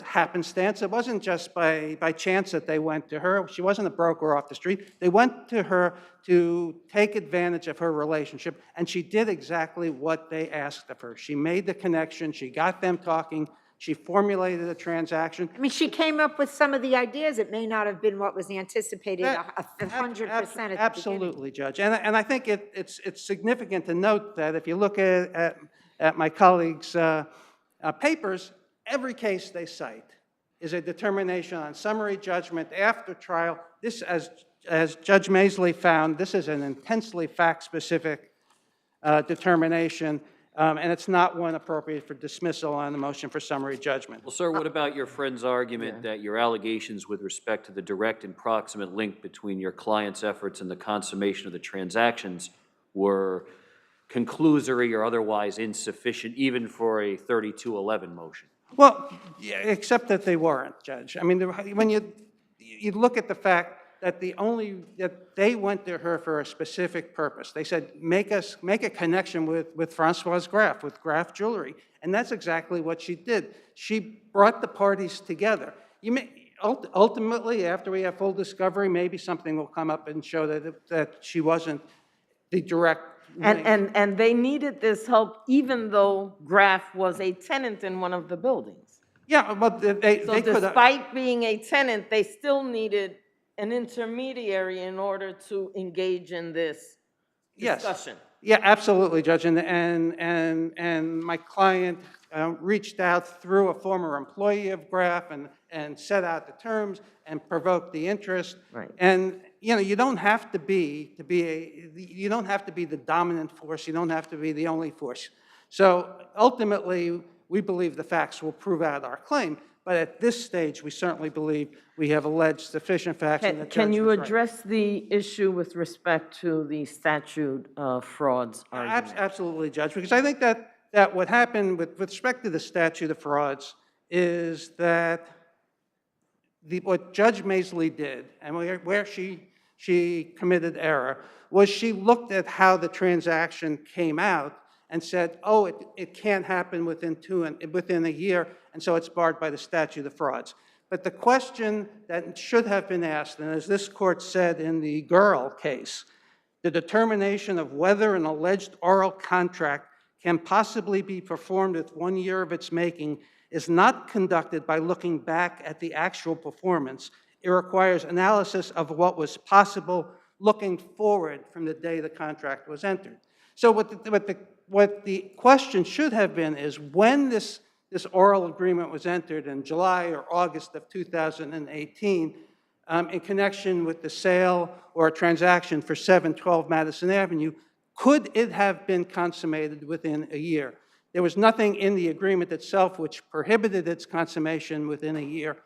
happenstance. It wasn't just by chance that they went to her. She wasn't a broker off the street. They went to her to take advantage of her relationship, and she did exactly what they asked of her. She made the connection. She got them talking. She formulated a transaction. I mean, she came up with some of the ideas. It may not have been what was anticipated 100% at the Absolutely, Judge. And I think it's significant to note that if you look at my colleagues' papers, every case they cite is a determination on summary judgment after trial. This, as Judge Maisley found, this is an intensely fact-specific determination, and it's not one appropriate for dismissal on the motion for summary judgment. Well, sir, what about your friend's argument that your allegations with respect to the direct and proximate link between your client's efforts and the consummation of the transactions were conclusory or otherwise insufficient, even for a 3211 motion? Well, yeah, except that they weren't, Judge. I mean, when you look at the fact that that they went to her for a specific purpose. They said, make a connection with Francoise Graff, with Graff Jewelry. And that's exactly what she did. She brought the parties together. Ultimately, after we have full discovery, maybe something will come up and show that she wasn't the direct link. And they needed this help even though Graff was a tenant in one of the buildings. Yeah, but they could have. Despite being a tenant, they still needed an intermediary in order to engage in this discussion. Yeah, absolutely, Judge. And my client reached out through a former employee of Graff and set out the terms and provoked the interest. Right. And you don't have to be the dominant force. You don't have to be the only force. So ultimately, we believe the facts will prove out our claim. But at this stage, we certainly believe we have alleged sufficient facts. Can you address the issue with respect to the statute of frauds argument? Absolutely, Judge, because I think that what happened with respect to the statute of frauds is that what Judge Maisley did, and where she committed error, was she looked at how the transaction came out and said, oh, it can't happen within a year, and so it's barred by the statute of frauds. But the question that should have been asked, and as this court said in the Girl case, the determination of whether an alleged oral contract can possibly be performed with 1 year of its making is not conducted by looking back at the actual performance. It requires analysis of what was possible looking forward from the day the contract was entered. So what the question should have been is when this oral agreement was entered in July or August of 2018 in connection with the sale or a transaction for 712 Madison Avenue, could it have been consummated within a year? There was nothing in the agreement itself which prohibited its consummation within a year.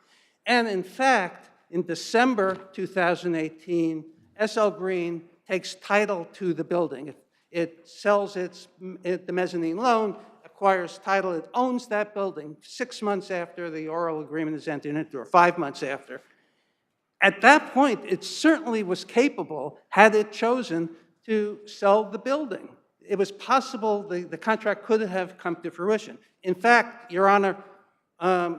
And in fact, in December 2018, S.L. Green takes title to the building. It sells the mezzanine loan, acquires title, it owns that building 6 months after the oral agreement is entered into, or 5 months after. At that point, it certainly was capable, had it chosen, to sell the building. It was possible the contract could have come to fruition. In fact, Your Honor,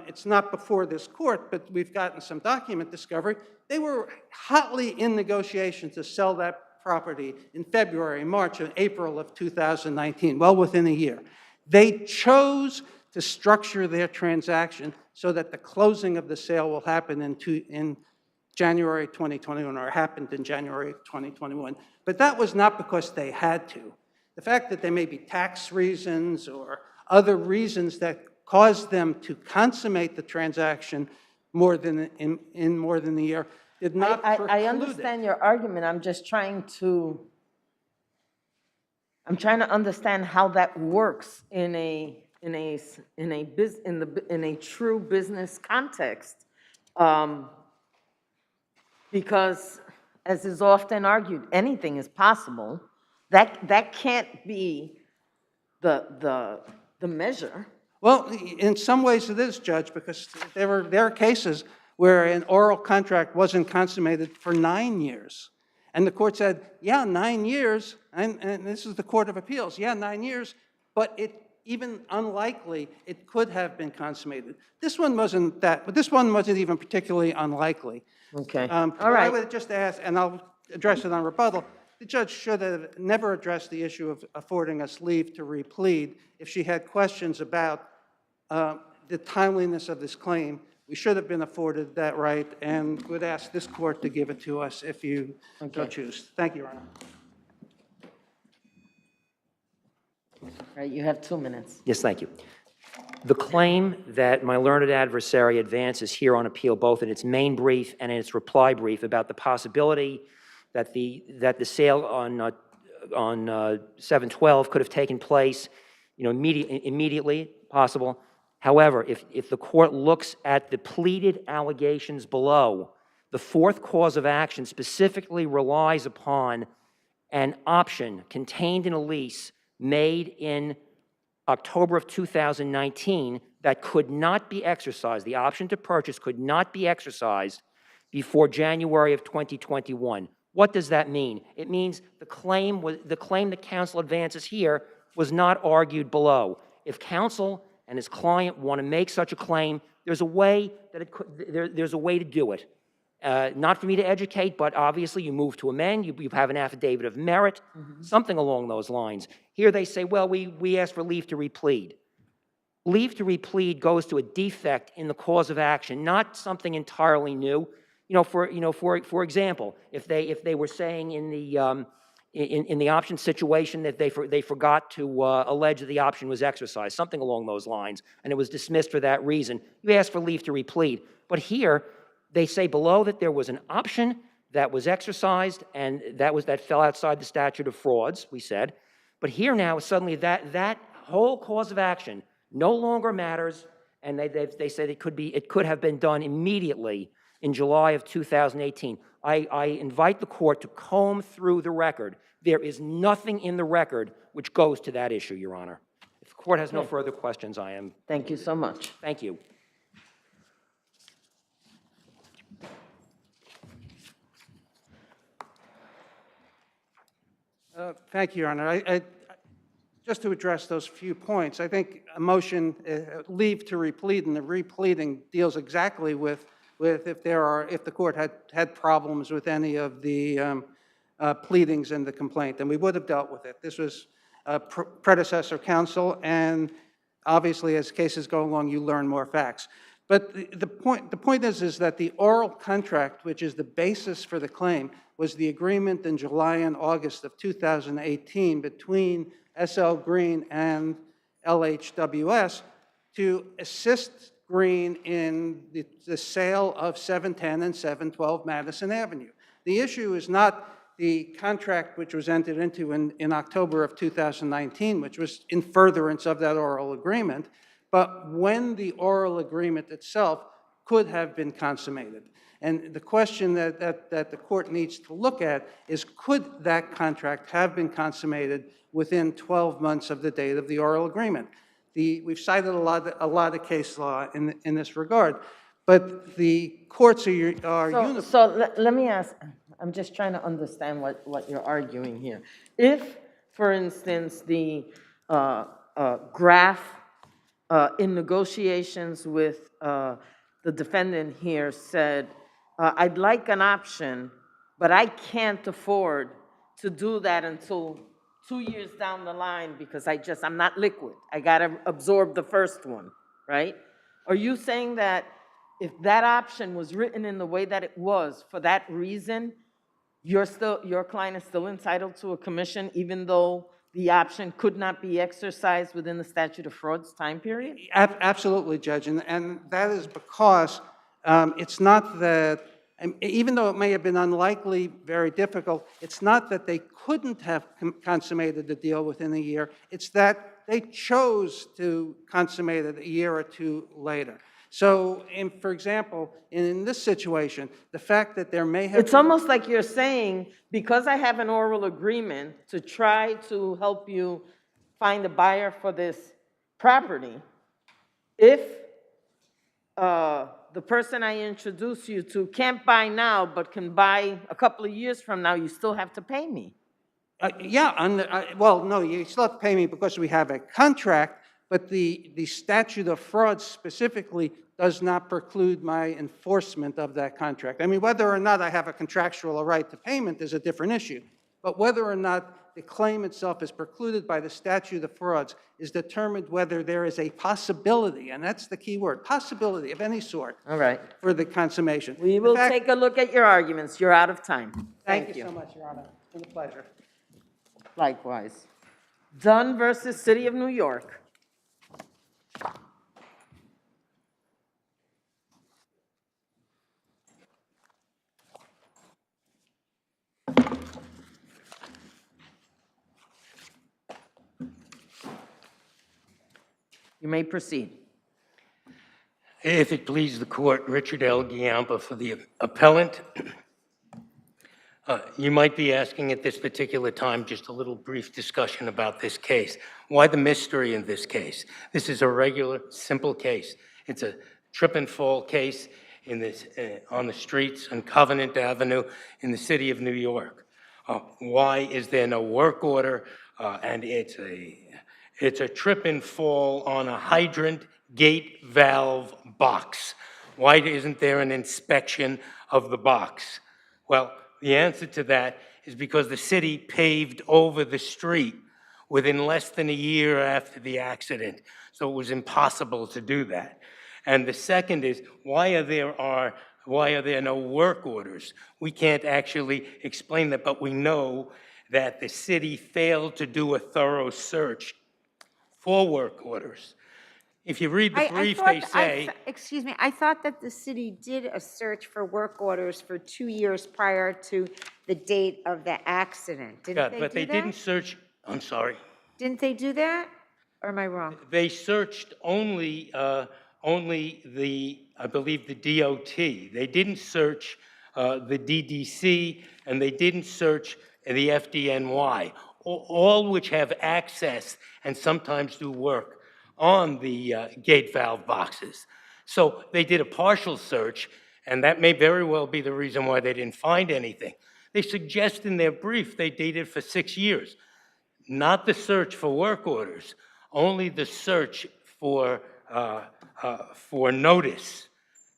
it's not before this court, but we've gotten some document discovery. They were hotly in negotiations to sell that property in February, March, and April of 2019, well within a year. They chose to structure their transaction so that the closing of the sale will happen in January 2021, or happened in January 2021. But that was not because they had to. The fact that there may be tax reasons or other reasons that cause them to consummate the transaction more than in more than a year did not preclude I it. understand your argument. I'm just trying to understand how that works in a true business context. Because, as is often argued, anything is possible. That can't be the measure. Well, in some ways it is, Judge, because there are cases where an oral contract wasn't consummated for 9 years. And the court said, yeah, 9 years, and this is the Court of Appeals, yeah, 9 years, but even unlikely, it could have been consummated. This one wasn't that, but this one wasn't even particularly unlikely. Okay, All all right. I would just ask, and I'll address it on rebuttal, the judge should have never addressed the issue of affording us leave to replead. If she had questions about the timeliness of this claim, we should have been afforded that right, and would ask this court to give it to us if you so choose. Thank you, Your Honor. All right, you have 2 minutes. Yes, thank you. The claim that my learned adversary advances here on appeal, both in its main brief and in its reply brief, about the possibility that the sale on 7/12 could have taken place, immediately, possible. However, if the court looks at the pleaded allegations below, the fourth cause of action specifically relies upon an option contained in a lease made in October of 2019 that could not be exercised. The option to purchase could not be exercised before January of 2021. What does that mean? It means the claim that counsel advances here was not argued below. If counsel and his client want to make such a claim, there's a way there's a way to do it. Not for me to educate, but obviously you move to amend, you have an affidavit of merit, something along those lines. Here they say, well, we asked for leave to replead. Leave to replead goes to a defect in the cause of action, not something entirely new. For example, if they were saying in the option situation that they forgot to allege that the option was exercised, something along those lines, and it was dismissed for that reason, you ask for leave to replead. But here, they say below that there was an option that was exercised, and that fell outside the statute of frauds, we said. But here now, suddenly that whole cause of action no longer matters, and they said it could have been done immediately in July of 2018. I invite the court to comb through the record. There is nothing in the record which goes to that issue, Your Honor. If the court has no further questions, I am. Thank you so much. Thank you. Thank you, Your Honor. Just to address those few points, I think a motion, leave to replead, and the repleading deals exactly with if the court had problems with any of the pleadings in the complaint, and we would have dealt with it. This was predecessor counsel, and obviously as cases go along, you learn more facts. But the point is that the oral contract, which is the basis for the claim, was the agreement in July and August of 2018 between SL Green and LHWS to assist Green in the sale of 710 and 712 Madison Avenue. The issue is not the contract which was entered into in October of 2019, which was in furtherance of that oral agreement, but when the oral agreement itself could have been consummated. And the question that the court needs to look at is, could that contract have been consummated within 12 months of the date of the oral agreement? We've cited a lot of case law in this regard, but the courts are uniform. So let me ask, I'm just trying to understand what you're arguing here. If, for instance, the graph in negotiations with the defendant here said, I'd like an option, but I can't afford to do that until 2 years down the line because I'm not liquid. I got to absorb the first one, right? Are you saying that if that option was written in the way that it was, for that reason, your client is still entitled to a commission even though the option could not be exercised within the statute of frauds time period? Absolutely, Judge, and that is because it's not that, even though it may have been unlikely, very difficult, it's not that they couldn't have consummated the deal within a year, it's that they chose to consummate it a year or two later. So, for example, in this situation, the fact that there may have It's almost like you're saying, because I have an oral agreement to try to help you find a buyer for this property, if the person I introduce you to can't buy now, but can buy a couple of years from now, you still have to pay me. well, no, you still have to pay me because we have a contract, but the statute of frauds specifically does not preclude my enforcement of that contract. I mean, whether or not I have a contractual right to payment is a different issue, but whether or not the claim itself is precluded by the statute of frauds is determined whether there is a possibility, and that's the key word, possibility of any sort. All right. For the consummation. We will take a look at your arguments. You're out of time. Thank you so much, Your Honor. It's been a pleasure. Likewise. Dunn versus City of New York. You may proceed. If it please the court, Richard L. Giampa for the appellant. You might be asking at this particular time just a little brief discussion about this case. Why the mystery in this case? This is a regular, simple case. It's a trip and fall case in this, on the streets on Covenant Avenue in the city of New York. Why is there no work order? And it's a trip and fall on a hydrant gate valve box. Why isn't there an inspection of the box? Well, the answer to that is because the city paved over the street within less than a year after the accident, so it was impossible to do that. And the second is, why are there no work orders? We can't actually explain that, but we know that the city failed to do a thorough search for work orders. If you read the brief, they say... Excuse me, I thought that the city did a search for work orders for 2 years prior to the date of the accident. Didn't they do that? But they didn't search... I'm sorry. Didn't they do that? Or am I wrong? They searched only the, I believe, the DOT. They didn't search the DDC, and they didn't search the FDNY, all which have access and sometimes do work on the gate valve boxes. So they did a partial search, and that may very well be the reason why they didn't find anything. They suggest in their brief they did it for 6 years. Not the search for work orders, only the search for notice.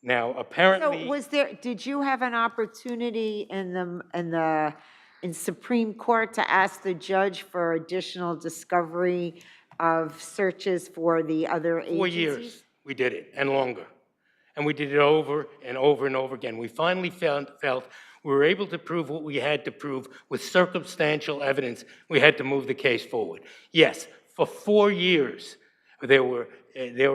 Now, apparently... So did you have an opportunity in Supreme Court to ask the judge for additional discovery of searches for the other agencies? 4 years we did it, and longer. And we did it over and over and over again. We finally felt we were able to prove what we had to prove with circumstantial evidence. We had to move the case forward. Yes, for 4 years, there were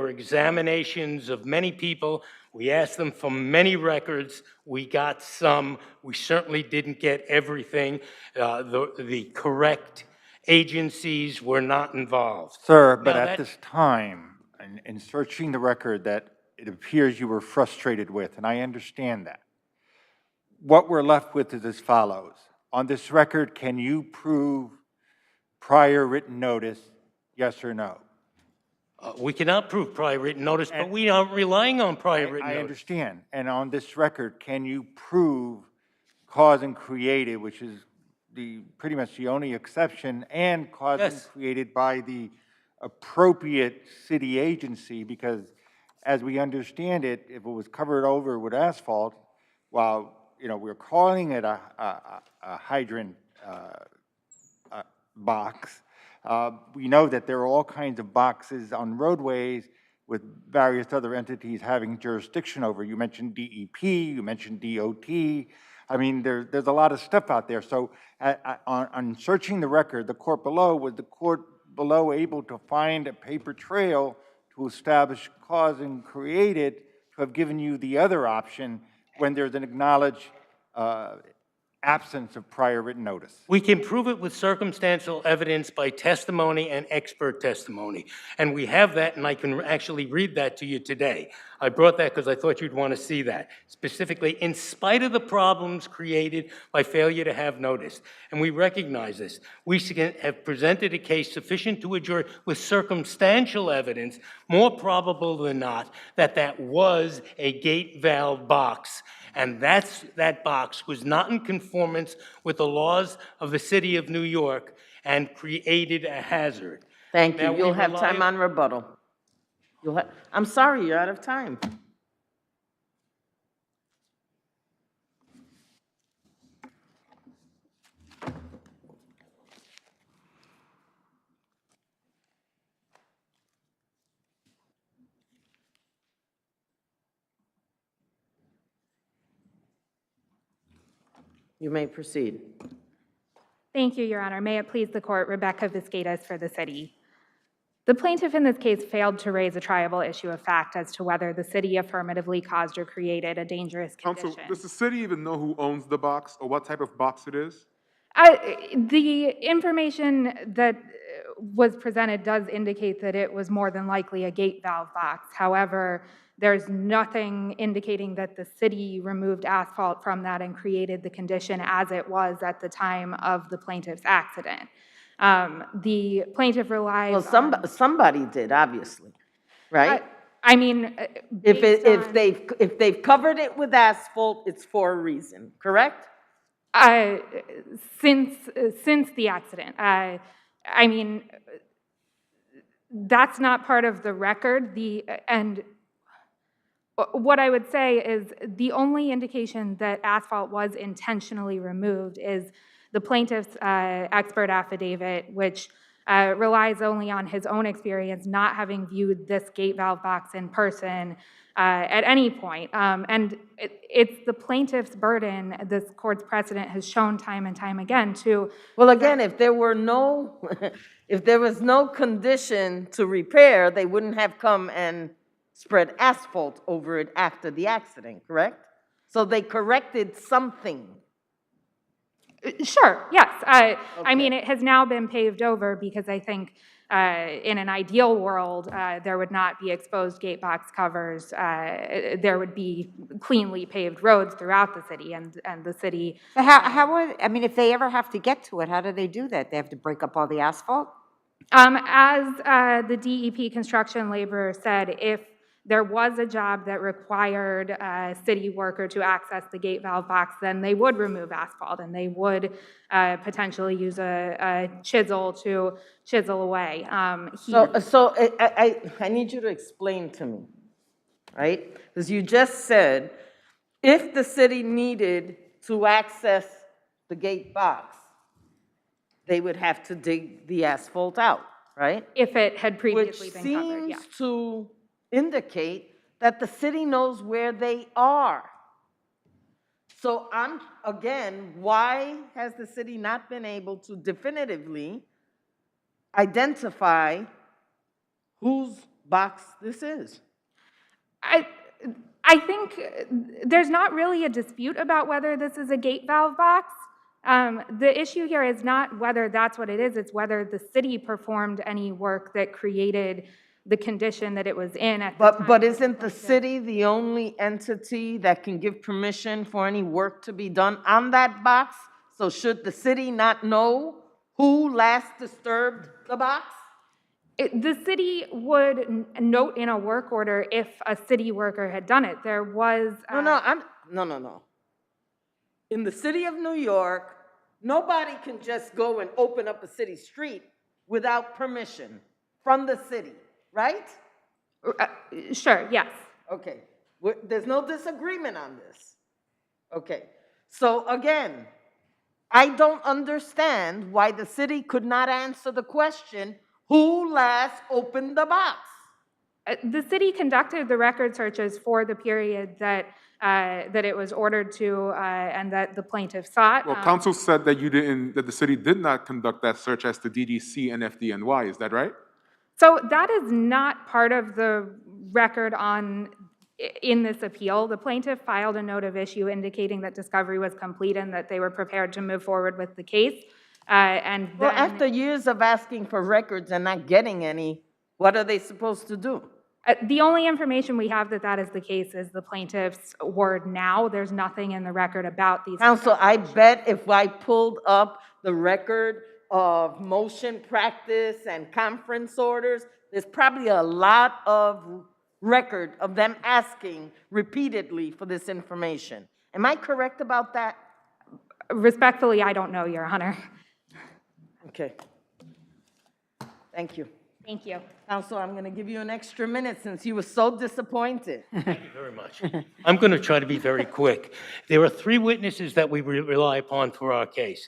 examinations of many people. We asked them for many records. We got some. We certainly didn't get everything. The correct agencies were not involved. Sir, but at this time, in searching the record that it appears you were frustrated with, and I understand that, what we're left with is as follows. On this record, can you prove prior written notice, yes or no? We cannot prove prior written notice, but we aren't relying on prior written notice. I understand. And on this record, can you prove cause and created, which is pretty much the only exception, and cause and created by the appropriate city agency? Because as we understand it, if it was covered over with asphalt, while we're calling it a hydrant box, we know that there are all kinds of boxes on roadways with various other entities having jurisdiction over. You mentioned DEP, you mentioned DOT. I mean, there's a lot of stuff out there. So on searching the record, the court below, was the court below able to find a paper trail to establish cause and created to have given you the other option when there's an acknowledged absence of prior written notice? We can prove it with circumstantial evidence by testimony and expert testimony. And we have that, and I can actually read that to you today. I brought that because I thought you'd want to see that. Specifically, in spite of the problems created by failure to have notice, and we recognize this, we have presented a case sufficient to a jury with circumstantial evidence, more probable than not, that that was a gate valve box. And that box was not in conformance with the laws of the city of New York and created a hazard. Thank you. Now, You'll we have rely time on rebuttal. I'm sorry, you're out of time. You may proceed. Thank you, Your Honor. May it please the court, Rebecca Viscatus for the city. The plaintiff in this case failed to raise a triable issue of fact as to whether the city affirmatively caused or created a dangerous condition. Counsel, does the city even know who owns the box or what type of box it is? The information that was presented does indicate that it was more than likely a gate valve box. However, there's nothing indicating that the city removed asphalt from that and created the condition as it was at the time of the plaintiff's accident. The plaintiff relies Well, somebody did, obviously, right? I mean, if they've covered it with asphalt, it's for a reason, correct? Since the accident, I mean, that's not part of the record. And what I would say is the only indication that asphalt was intentionally removed is the plaintiff's expert affidavit, which relies only on his own experience, not having viewed this gate valve box in person at any point. And it's the plaintiff's burden, this court's precedent has shown time and time again to... Well, again, if there was no condition to repair, they wouldn't have come and spread asphalt over it after the accident, correct? So they corrected something. Sure, yes. I mean, it has now been paved over because I think in an ideal world, there would not be exposed gate box covers. There would be cleanly paved roads throughout the city, and the city... But how would, I mean, if they ever have to get to it, how do they do that? They have to break up all the asphalt? As the DEP construction laborer said, if there was a job that required a city worker to access the gate valve box, then they would remove asphalt and they would potentially use a chisel to chisel away. So I need you to explain to me, right? Because you just said, if the city needed to access the gate box, they would have to dig the asphalt out, right? If it had previously been covered, yeah. Which seems to indicate that the city knows where they are. So again, why has the city not been able to definitively identify whose box this is? I think there's not really a dispute about whether this is a gate valve box. The issue here is not whether that's what it is, it's whether the city performed any work that created the condition that it was in at the time. But isn't the city the only entity that can give permission for any work to be done on that box? So should the city not know who last disturbed the box? The city would note in a work order if a city worker had done it. There was... No. In the city of New York, nobody can just go and open up a city street without permission from the city, right? Sure, yes. Okay. There's no disagreement on this. Okay. So again, I don't understand why the city could not answer the question, who last opened the box? The city conducted the record searches for the period that that it was ordered to and that the plaintiff sought. Well, counsel said that that the city did not conduct that search as to DDC and FDNY. Is that right? So that is not part of the record in this appeal. The plaintiff filed a note of issue indicating that discovery was complete and that they were prepared to move forward with the case. Well, after years of asking for records and not getting any, what are they supposed to do? The only information we have that is the case is the plaintiff's word now. There's nothing in the record about these. Counsel, I bet if I pulled up the record of motion practice and conference orders, there's probably a lot of record of them asking repeatedly for this information. Am I correct about that? Respectfully, I don't know, Your Honor. Okay. Thank you. Thank you. Counsel, I'm going to give you an extra minute since you were so disappointed. Thank you very much. I'm going to try to be very quick. There are three witnesses that we rely upon for our case.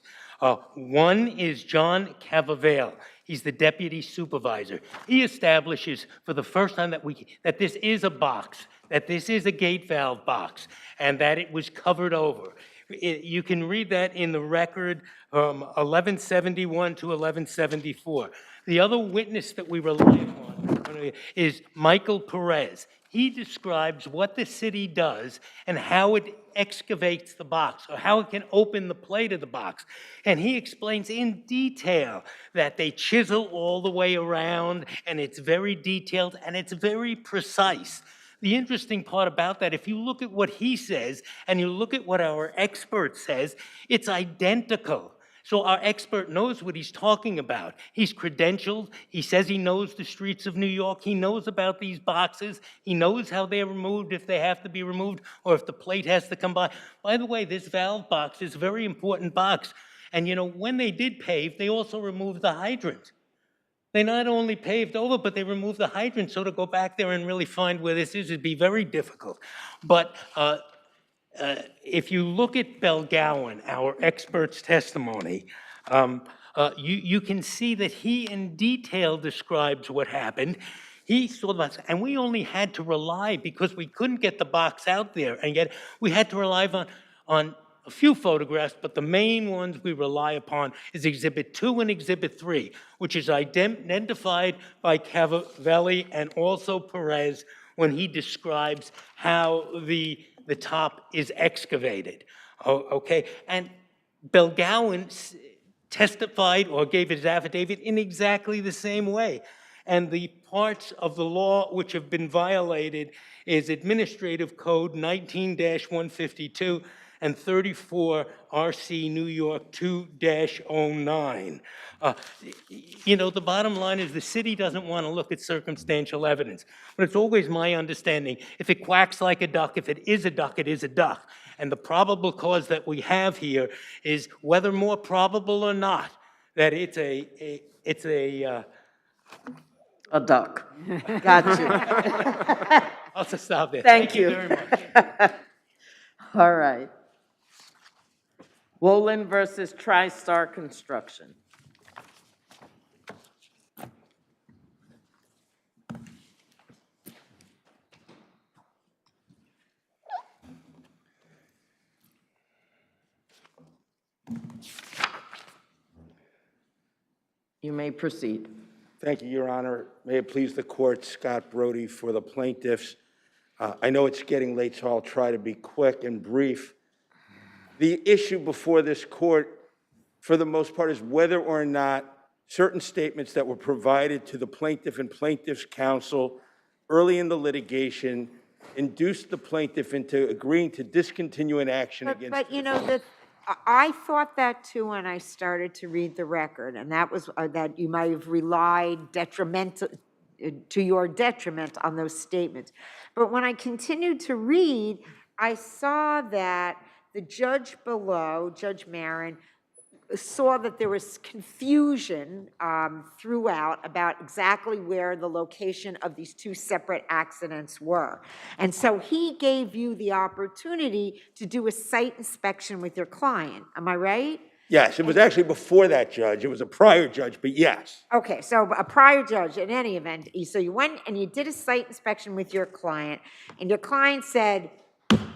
One is John Cavavale. He's the deputy supervisor. He establishes for the first time that this is a box, that this is a gate valve box, and that it was covered over. You can read that in the record from 1171 to 1174. The other witness that we rely upon is Michael Perez. He describes what the city does and how it excavates the box, or how it can open the plate of the box. And he explains in detail that they chisel all the way around, and it's very detailed, and it's very precise. The interesting part about that, if you look at what he says, and you look at what our expert says, it's identical. So our expert knows what he's talking about. He's credentialed. He says he knows the streets of New York. He knows about these boxes. He knows how they're removed, if they have to be removed, or if the plate has to come by. By the way, this valve box is a very important box. And you know, when they did pave, they also removed the hydrant. They not only paved over, but they removed the hydrant. So to go back there and really find where this is would be very difficult. But if you look at Belgowan, our expert's testimony, you can see that he in detail describes what happened. He saw the box, and we only had to rely, because we couldn't get the box out there, and yet we had to rely on a few photographs, but the main ones we rely upon is Exhibit 2 and Exhibit 3, which is identified by Cavavale and also Perez when he describes how the top is excavated. Okay, and Belgowan testified or gave his affidavit in exactly the same way. And the parts of the law which have been violated is Administrative Code 19-152 and 34 RC New York 2-09. You know, the bottom line is the city doesn't want to look at circumstantial evidence, but it's always my understanding, if it quacks like a duck, if it is a duck, it is a duck. And the probable cause that we have here is, whether more probable or not, that it's a duck. Got you. I'll just stop there. Thank you very much. All right. Wolin versus TriStar Construction. You may proceed. Thank you, Your Honor. May it please the court, Scott Brody for the plaintiffs. I know it's getting late, so I'll try to be quick and brief. The issue before this court, for the most part, is whether or not certain statements that were provided to the plaintiff and plaintiff's counsel early in the litigation induced the plaintiff into agreeing to discontinue an action against. But you know, I thought that too when I started to read the record, and that was that you might have relied to your detriment on those statements. But when I continued to read, I saw that the judge below, Judge Marin, saw that there was confusion throughout about exactly where the location of these two separate accidents were. And so he gave you the opportunity to do a site inspection with your client. Am I right? Yes, it was actually before that judge. It was a prior judge, but yes. Okay, so a prior judge, in any event, so you went and you did a site inspection with your client, and your client said,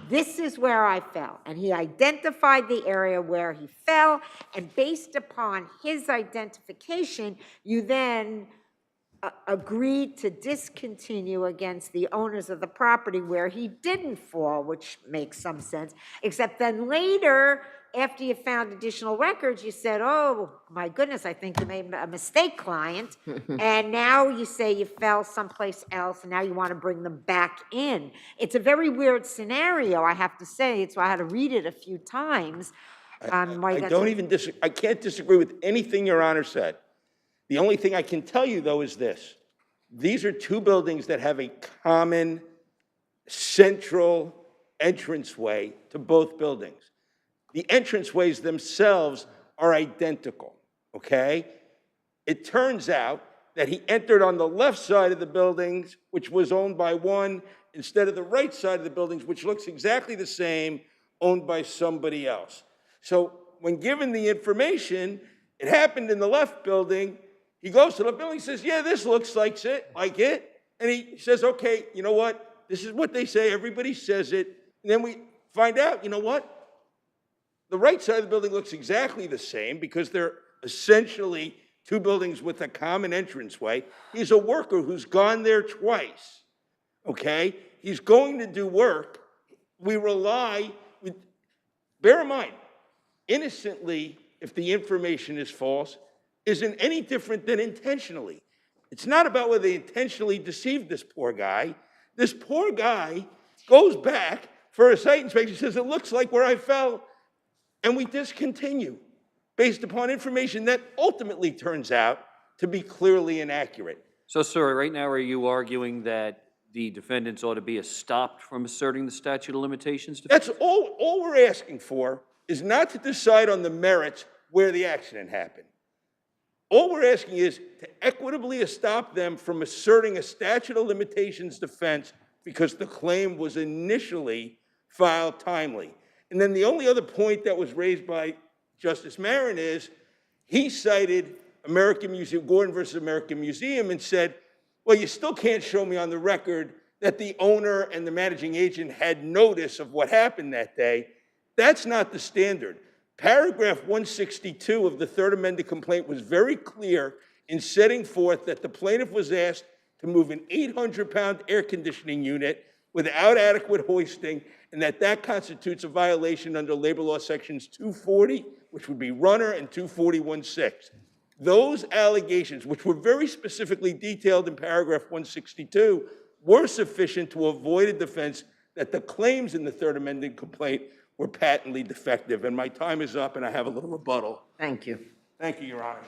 this is where I fell. And he identified the area where he fell, and based upon his identification, you then agreed to discontinue against the owners of the property where he didn't fall, which makes some sense, except then later, after you found additional records, you said, oh, my goodness, I think you made a mistake, client. And now you say you fell someplace else, and now you want to bring them back in. It's a very weird scenario, I have to say. It's why I had to read it a few times. I don't even I can't disagree with anything Your Honor said. The only thing I can tell you, though, is this. These are two buildings that have a common central entranceway to both buildings. The entranceways themselves are identical, okay? It turns out that he entered on the left side of the buildings, which was owned by one, instead of the right side of the buildings, which looks exactly the same, owned by somebody else. So when given the information, it happened in the left building. He goes to the building, says, yeah, this looks like it. And he says, okay, you know what? This is what they say. Everybody says it. And then we find out, you know what? The right side of the building looks exactly the same because they're essentially two buildings with a common entranceway. He's a worker who's gone there twice, okay? He's going to do work. Bear in mind, innocently, if the information is false, isn't any different than intentionally. It's not about whether they intentionally deceived this poor guy. This poor guy goes back for a site inspection, says, it looks like where I fell, and we discontinue based upon information that ultimately turns out to be clearly inaccurate. So, sir, right now are you arguing that the defendants ought to be stopped from asserting the statute of limitations? That's all we're asking for is not to decide on the merits where the accident happened. All we're asking is to equitably stop them from asserting a statute of limitations defense because the claim was initially filed timely. And then the only other point that was raised by Justice Marin is he cited American Museum, Gordon versus American Museum, and said, well, you still can't show me on the record that the owner and the managing agent had notice of what happened that day. That's not the standard. Paragraph 162 of the third amended complaint was very clear in setting forth that the plaintiff was asked to move an 800-pound air conditioning unit without adequate hoisting, and that constitutes a violation under labor law sections 240, which would be runner, and 241-6. Those allegations, which were very specifically detailed in paragraph 162, were sufficient to avoid a defense that the claims in the third amended complaint were patently defective. And my time is up, and I have a little rebuttal. Thank you. Thank you, Your Honor.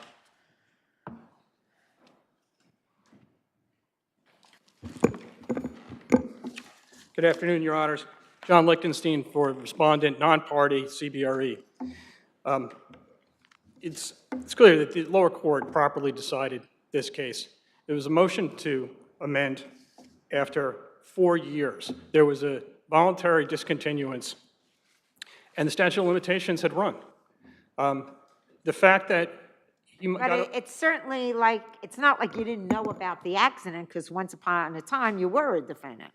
Good afternoon, Your Honors. John Lichtenstein for respondent, non-party, CBRE. It's clear that the lower court properly decided this case. There was a motion to amend after 4 years. There was a voluntary discontinuance, and the statute of limitations had run. The fact that But it's certainly like, it's not like you didn't know about the accident, because once upon a time, you were a defendant.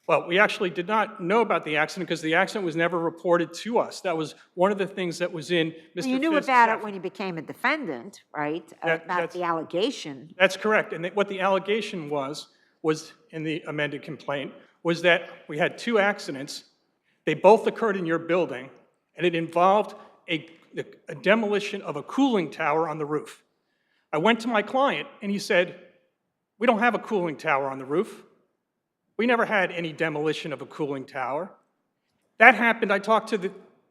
Well, we actually did not know about the accident because the accident was never reported to us. That was one of the things that was in Mr. You knew Fisk's about it when you became a defendant, right? About the allegation. That's correct. And what the allegation was in the amended complaint, was that we had 2 accidents. They both occurred in your building, and it involved a demolition of a cooling tower on the roof. I went to my client, and he said, we don't have a cooling tower on the roof. We never had any demolition of a cooling tower. That happened, I talked to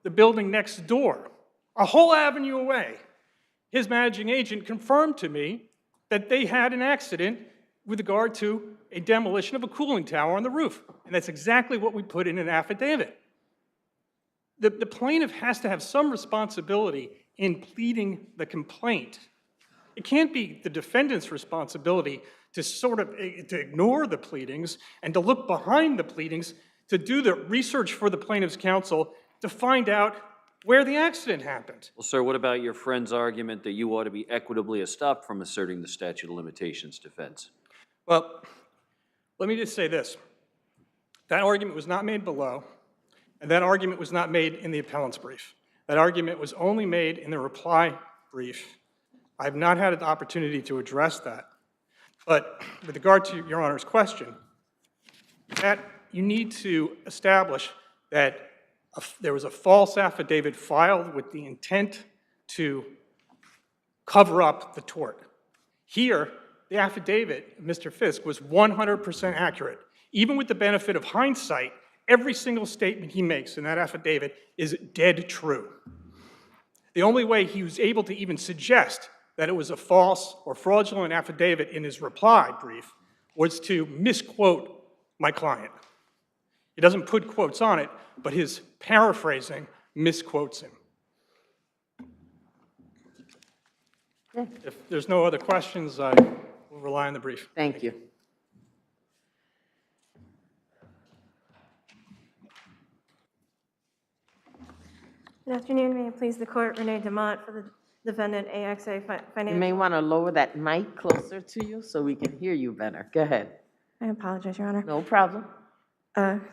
the building next door, a whole avenue away. His managing agent confirmed to me that they had an accident with regard to a demolition of a cooling tower on the roof. And that's exactly what we put in an affidavit. The plaintiff has to have some responsibility in pleading the complaint. It can't be the defendant's responsibility to to ignore the pleadings and to look behind the pleadings to do the research for the plaintiff's counsel to find out where the accident happened. Well, sir, what about your friend's argument that you ought to be equitably stopped from asserting the statute of limitations defense? Well, let me just say this. That argument was not made below. And that argument was not made in the appellant's brief. That argument was only made in the reply brief. I have not had an opportunity to address that. But with regard to Your Honor's question, that you need to establish that there was a false affidavit filed with the intent to cover up the tort. Here, the affidavit of Mr. Fisk was 100% accurate. Even with the benefit of hindsight, every single statement he makes in that affidavit is dead true. The only way he was able to even suggest that it was a false or fraudulent affidavit in his reply brief was to misquote my client. He doesn't put quotes on it, but his paraphrasing misquotes him. If there's no other questions, I will rely on the brief. Thank you. Good afternoon. May it please the court, Renee DeMott for the defendant AXA Financial. You may want to lower that mic closer to you so we can hear you better. Go ahead. I apologize, Your Honor. No problem.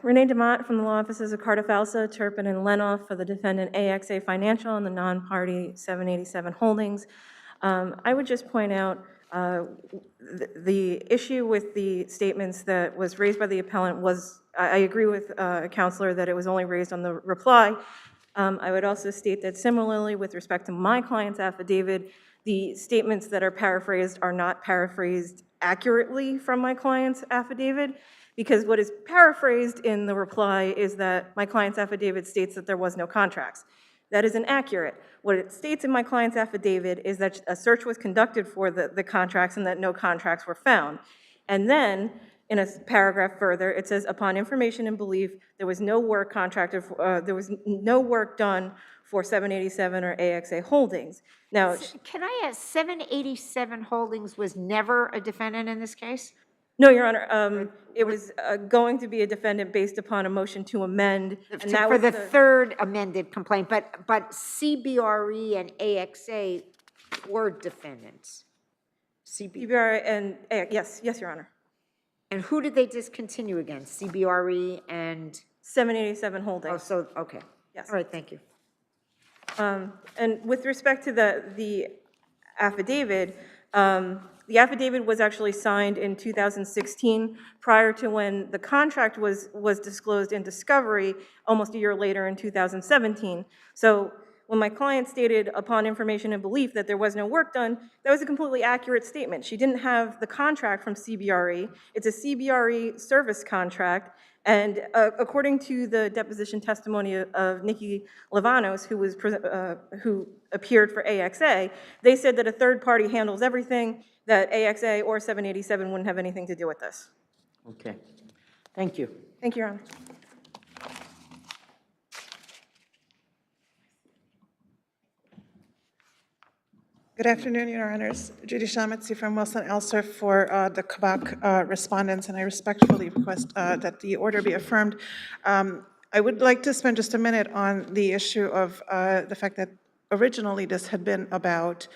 Renee DeMott from the law offices of Carter Falsa, Turpin, and Lenoff for the defendant AXA Financial and the non-party 787 Holdings. I would just point out the issue with the statements that was raised by the appellant was, I agree with Counselor that it was only raised on the reply. I would also state that similarly with respect to my client's affidavit, the statements that are paraphrased are not paraphrased accurately from my client's affidavit, because what is paraphrased in the reply is that my client's affidavit states that there was no contracts. That is inaccurate. What it states in my client's affidavit is that a search was conducted for the contracts and that no contracts were found. And then, in a paragraph further, it says, upon information and belief, there was no work contracted, there was no work done for 787 or AXA Holdings. Now, Can I ask, 787 Holdings was never a defendant in this case? no, Your Honor, it was going to be a defendant based upon a motion to amend. And that For was the third amended complaint, but CBRE and AXA were defendants. CBRE and, yes, Your Honor. And who did they discontinue against? CBRE and? 787 Holdings. Oh, so, okay. Yes. All right, thank you. And with respect to the affidavit was actually signed in 2016, prior to when the contract was disclosed in discovery, almost a year later in 2017. So when my client stated upon information and belief that there was no work done, that was a completely accurate statement. She didn't have the contract from CBRE. It's a CBRE service contract. And according to the deposition testimony of Nikki Lavanos, who appeared for AXA, they said that a third party handles everything, that AXA or 787 wouldn't have anything to do with this. Okay. Thank you. Thank you, Your Honor. Good afternoon, Your Honors. Judy Shamitzi from Wilson Elser for the Kabak respondents, and I respectfully request that the order be affirmed. I would like to spend just a minute on the issue of the fact that originally this had been about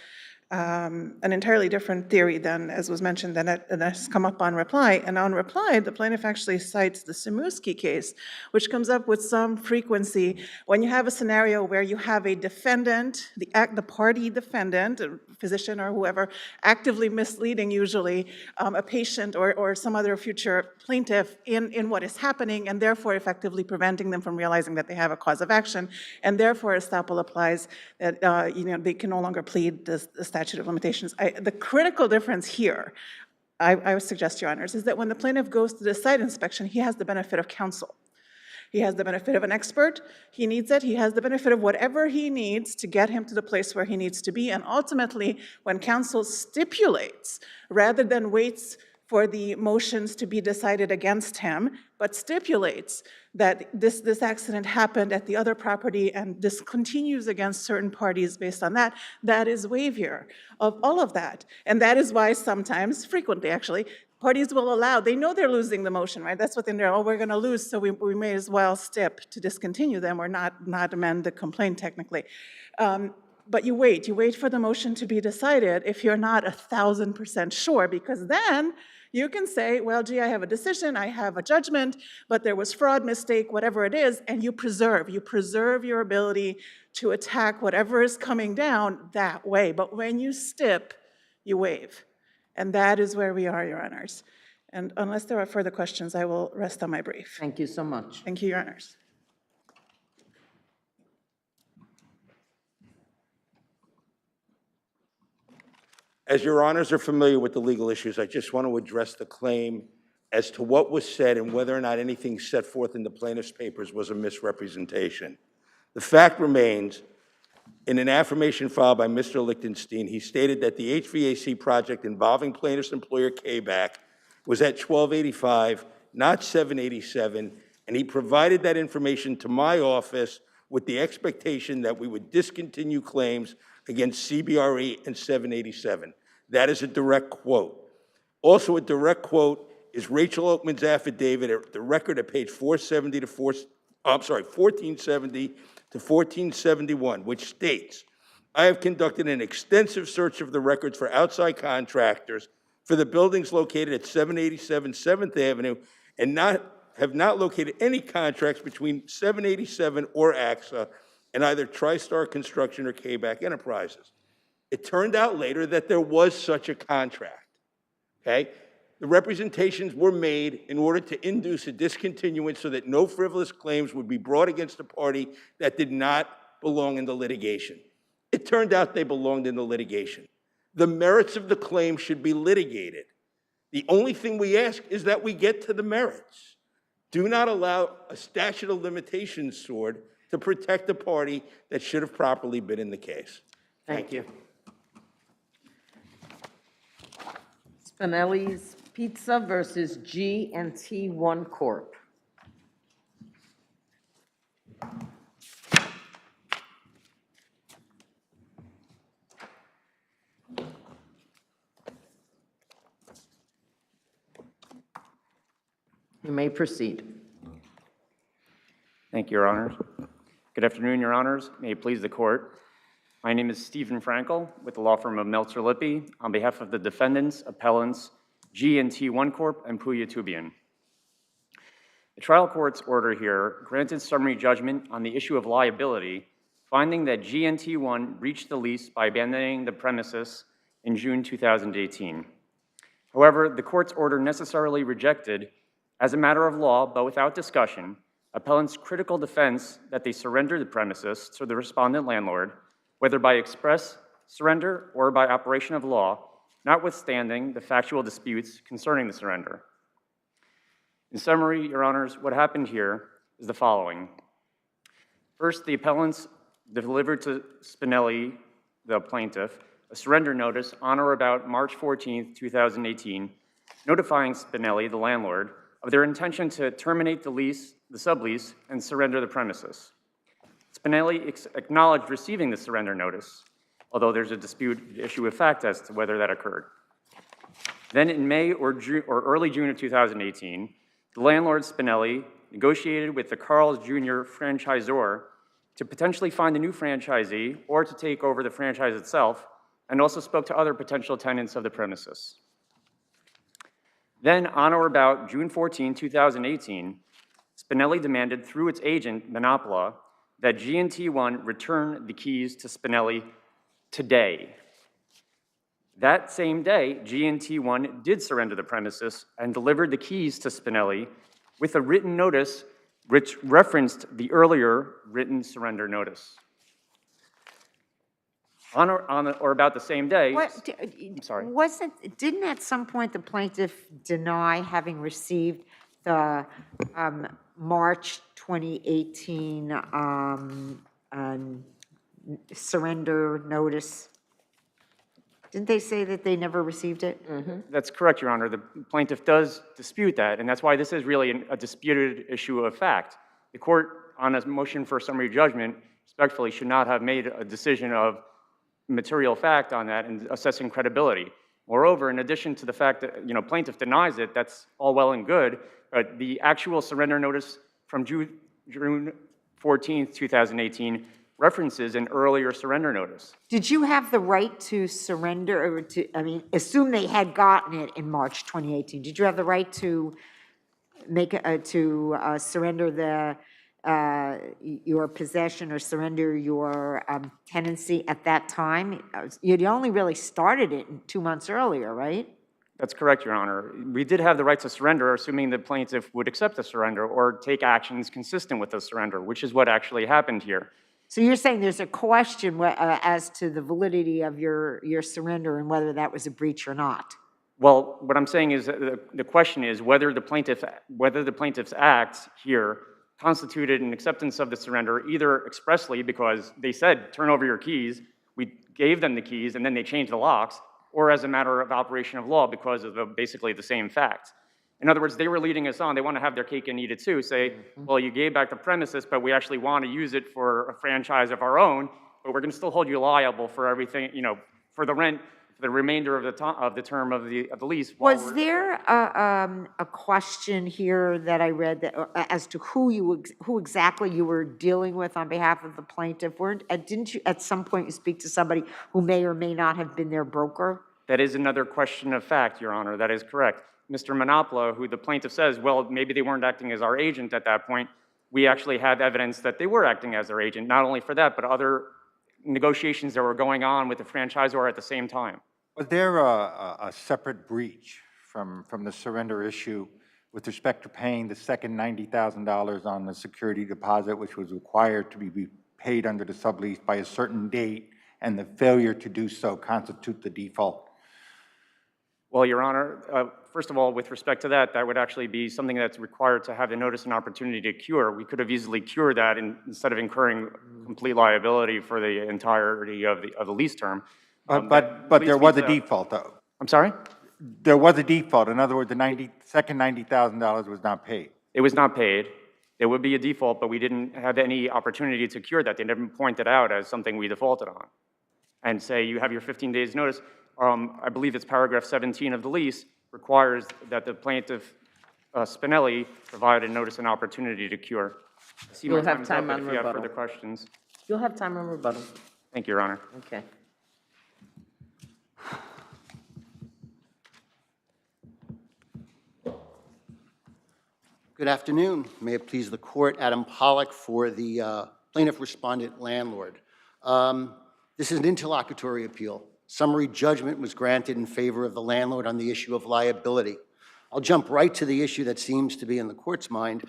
an entirely different theory than, as was mentioned, that has come up on reply. And on reply, the plaintiff actually cites the Simuski case, which comes up with some frequency when you have a scenario where you have a defendant, the party defendant, a physician or whoever, actively misleading usually a patient or some other future plaintiff in what is happening, and therefore effectively preventing them from realizing that they have a cause of action. And therefore, estoppel applies that they can no longer plead the statute of limitations. The critical difference here, I would suggest, Your Honors, is that when the plaintiff goes to the site inspection, he has the benefit of counsel. He has the benefit of an expert. He needs it. He has the benefit of whatever he needs to get him to the place where he needs to be. And ultimately, when counsel stipulates, rather than waits for the motions to be decided against him, but stipulates that this accident happened at the other property and this continues against certain parties based on that, that is waiver of all of that. And that is why sometimes, frequently actually, parties will allow, they know they're losing the motion, right? That's what they're, oh, we're gonna lose, so we may as well stip to discontinue them or not amend the complaint technically. But you wait for the motion to be decided if you're not 1,000% sure, because then you can say, well, gee, I have a decision, I have a judgment, but there was fraud, mistake, whatever it is, and you preserve your ability to attack whatever is coming down that way. But when you stip, you waive. And that is where we are, Your Honors. And unless there are further questions, I will rest on my brief. Thank you so much. Thank you, Your Honors. As your honors are familiar with the legal issues, I just want to address the claim as to what was said and whether or not anything set forth in the plaintiff's papers was a misrepresentation. The fact remains, in an affirmation filed by Mr. Lichtenstein, he stated that the HVAC project involving plaintiff's employer K-Back was at 1285, not 787, and he provided that information to my office with the expectation that we would discontinue claims against CBRE and 787. That is a direct quote. Also a direct quote is Rachel Oakman's affidavit at the record at page 1470 to 1471, which states, I have conducted an extensive search of the records for outside contractors for the buildings located at 787 7th Avenue and have not located any contracts between 787 or AXA and either TriStar Construction or K-Back Enterprises. It turned out later that there was such a contract, okay? The representations were made in order to induce a discontinuance so that no frivolous claims would be brought against a party that did not belong in the litigation. It turned out they belonged in the litigation. The merits of the claim should be litigated. The only thing we ask is that we get to the merits. Do not allow a statute of limitations sword to protect a party that should have properly been in the case. Thank you. Spinelli's Pizza versus G&T One Corp. You may proceed. Thank you, Your Honors. Good afternoon, Your Honors. May it please the Court. My name is Stephen Frankel with the law firm of Meltzer Lippy on behalf of the defendants, appellants, G&T One Corp. And Puya Tubian. The trial court's order here granted summary judgment on the issue of liability, finding that G&T One breached the lease by abandoning the premises in June 2018. However, the court's order necessarily rejected, as a matter of law, but without discussion, appellant's critical defense that they surrendered the premises to the respondent landlord, whether by express surrender or by operation of law, notwithstanding the factual disputes concerning the surrender. In summary, Your Honors, what happened here is the following. First, the appellants delivered to Spinelli, the plaintiff, a surrender notice on or about March 14, 2018, notifying Spinelli, the landlord, of their intention to terminate the lease, the sublease, and surrender the premises. Spinelli acknowledged receiving the surrender notice, although there's a disputed issue of fact as to whether that occurred. Then in May or early June of 2018, the landlord Spinelli negotiated with the Carl's Jr. franchisor to potentially find a new franchisee or to take over the franchise itself, and also spoke to other potential tenants of the premises. Then, on or about June 14, 2018, Spinelli demanded through its agent, Monopola, that G&T One return the keys to Spinelli today. That same day, G&T One did surrender the premises and delivered the keys to Spinelli with a written notice which referenced the earlier written surrender notice. On or about the same day, I'm sorry. Didn't at some point the plaintiff deny having received the March 2018 surrender notice? Didn't they say that they never received it? That's correct, Your Honor. The plaintiff does dispute that, and that's why this is really a disputed issue of fact. The court, on a motion for summary judgment, respectfully should not have made a decision of material fact on that and assessing credibility. Moreover, in addition to the fact that plaintiff denies it, that's all well and good, but the actual surrender notice from June 14th, 2018 references an earlier surrender notice. Did you have the right to surrender, or to, I mean, assume they had gotten it in March 2018? Did you have the right to surrender your possession or surrender your tenancy at that time? You'd only really started it 2 months earlier, right? That's correct, Your Honor. We did have the right to surrender, assuming the plaintiff would accept the surrender or take actions consistent with the surrender, which is what actually happened here. So you're saying there's a question as to the validity of your surrender and whether that was a breach or not? Well, what I'm saying is that the question is whether the plaintiff's acts here constituted an acceptance of the surrender, either expressly because they said, turn over your keys, we gave them the keys, and then they changed the locks, or as a matter of operation of law because of basically the same facts. In other words, they were leading us on. They want to have their cake and eat it too. Say, well, you gave back the premises, but we actually want to use it for a franchise of our own, but we're going to still hold you liable for everything, for the rent, for the remainder of the term of the lease. Was there a question here that I read that, as to who exactly you were dealing with on behalf of the plaintiff? Didn't you at some point you speak to somebody who may or may not have been their broker? That is another question of fact, Your Honor. That is correct. Mr. Monopola, who the plaintiff says, well, maybe they weren't acting as our agent at that point, we actually have evidence that they were acting as our agent, not only for that, but other negotiations that were going on with the franchisor at the same time. Was there a separate breach from the surrender issue with respect to paying the second $90,000 on the security deposit, which was required to be paid under the sublease by a certain date, and the failure to do so constitute the default? Well, Your Honor, first of all, with respect to that, that would actually be something that's required to have the notice and opportunity to cure. We could have easily cured that instead of incurring complete liability for the entirety of the lease term. But there was a default, though. I'm sorry? There was a default. In other words, the second $90,000 was not paid. It was not paid. There would be a default, but we didn't have any opportunity to cure that. They never pointed out as something we defaulted on. And say you have your 15 days notice. I believe it's paragraph 17 of the lease requires that the plaintiff, Spinelli, provide a notice and opportunity to cure. You'll have time on if you have rebuttal. further questions. You'll have time on rebuttal. Thank you, Your Honor. Okay. Good afternoon. May it please the court. Adam Pollack for the plaintiff respondent landlord. This is an interlocutory appeal. Summary judgment was granted in favor of the landlord on the issue of liability. I'll jump right to the issue that seems to be in the court's mind,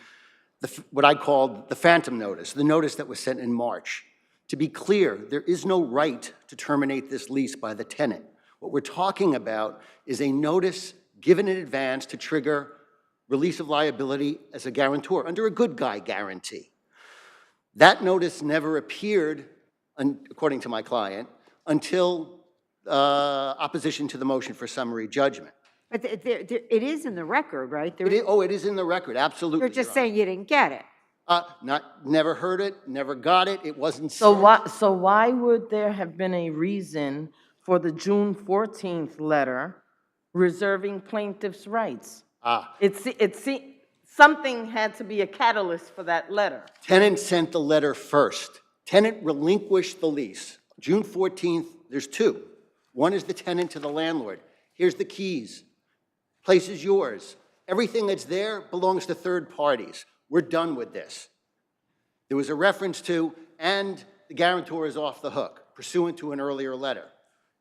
what I called the phantom notice, the notice that was sent in March. To be clear, there is no right to terminate this lease by the tenant. What we're talking about is a notice given in advance to trigger release of liability as a guarantor under a good guy guarantee. That notice never appeared, according to my client, until opposition to the motion for summary judgment. But it is in the record, right? It is in the record, absolutely. You're just saying you didn't get it. Never heard it, never got it, it wasn't So sent. so why would there have been a reason for the June 14th letter reserving plaintiff's rights? Something had to be a catalyst for that letter. Tenant sent the letter first. Tenant relinquished the lease. June 14th, there's two. One is the tenant to the landlord. Here's the keys. Place is yours. Everything that's there belongs to third parties. We're done with this. There was a reference to, and the guarantor is off the hook, pursuant to an earlier letter.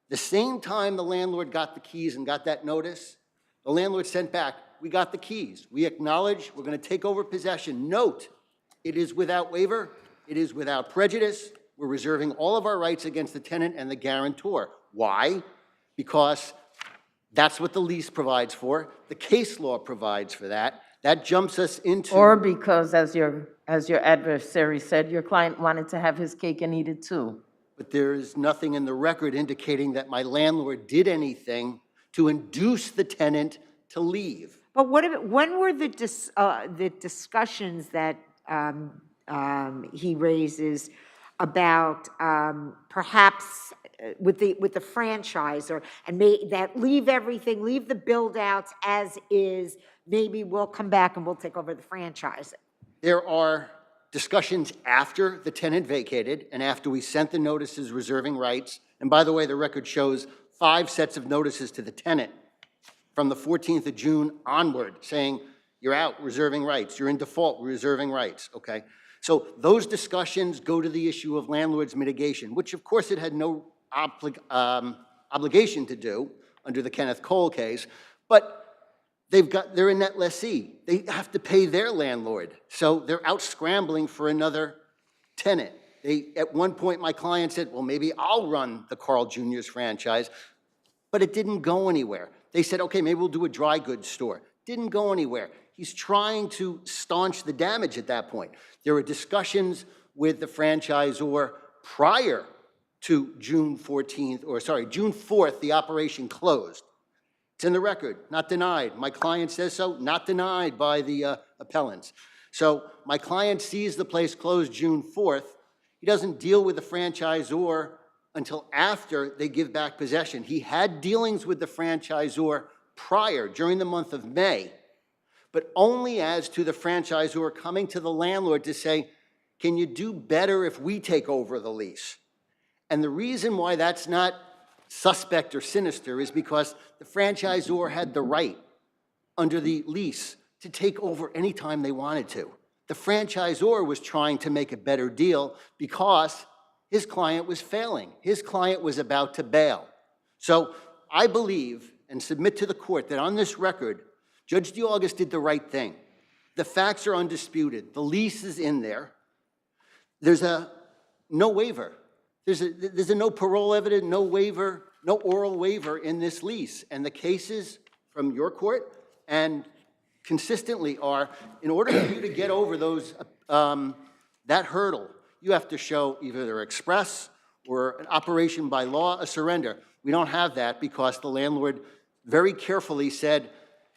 The same time the landlord got the keys and got that notice, the landlord sent back, we got the keys. We acknowledge we're going to take over possession. Note, it is without waiver. It is without prejudice. We're reserving all of our rights against the tenant and the guarantor. Why? Because that's what the lease provides for. The case law provides for that. That jumps us into... Or because, as your adversary said, your client wanted to have his cake and eat it too. But there is nothing in the record indicating that my landlord did anything to induce the tenant to leave. But when were the discussions that he raises about perhaps with the franchisor and that leave everything, leave the build outs as is, maybe we'll come back and we'll take over the franchise? There are discussions after the tenant vacated and after we sent the notices reserving rights. And by the way, the record shows 5 sets of notices to the tenant from the 14th of June onward saying, you're out, reserving rights. You're in default, reserving rights, okay? So those discussions go to the issue of landlord's mitigation, which of course it had no obligation to do under the Kenneth Cole case, but they're a net lessee. They have to pay their landlord. So they're out scrambling for another tenant. At one point, my client said, well, maybe I'll run the Carl Jr.'s franchise, but it didn't go anywhere. They said, okay, maybe we'll do a dry goods store. Didn't go anywhere. He's trying to staunch the damage at that point. There were discussions with the franchisor prior to June 4th, the operation closed. It's in the record, not denied. My client says so, not denied by the appellants. So my client sees the place closed June 4th. He doesn't deal with the franchisor until after they give back possession. He had dealings with the franchisor prior, during the month of May, but only as to the franchisor coming to the landlord to say, can you do better if we take over the lease? And the reason why that's not suspect or sinister is because the franchisor had the right under the lease to take over anytime they wanted to. The franchisor was trying to make a better deal because his client was failing. His client was about to bail. So I believe and submit to the court that on this record, Judge DeAugust did the right thing. The facts are undisputed. The lease is in there. There's a no waiver. There's a no parole evidence, no waiver, no oral waiver in this lease. And the cases from your court and consistently are, in order for you to get over those, that hurdle, you have to show either express or an operation by law, a surrender. We don't have that because the landlord very carefully said,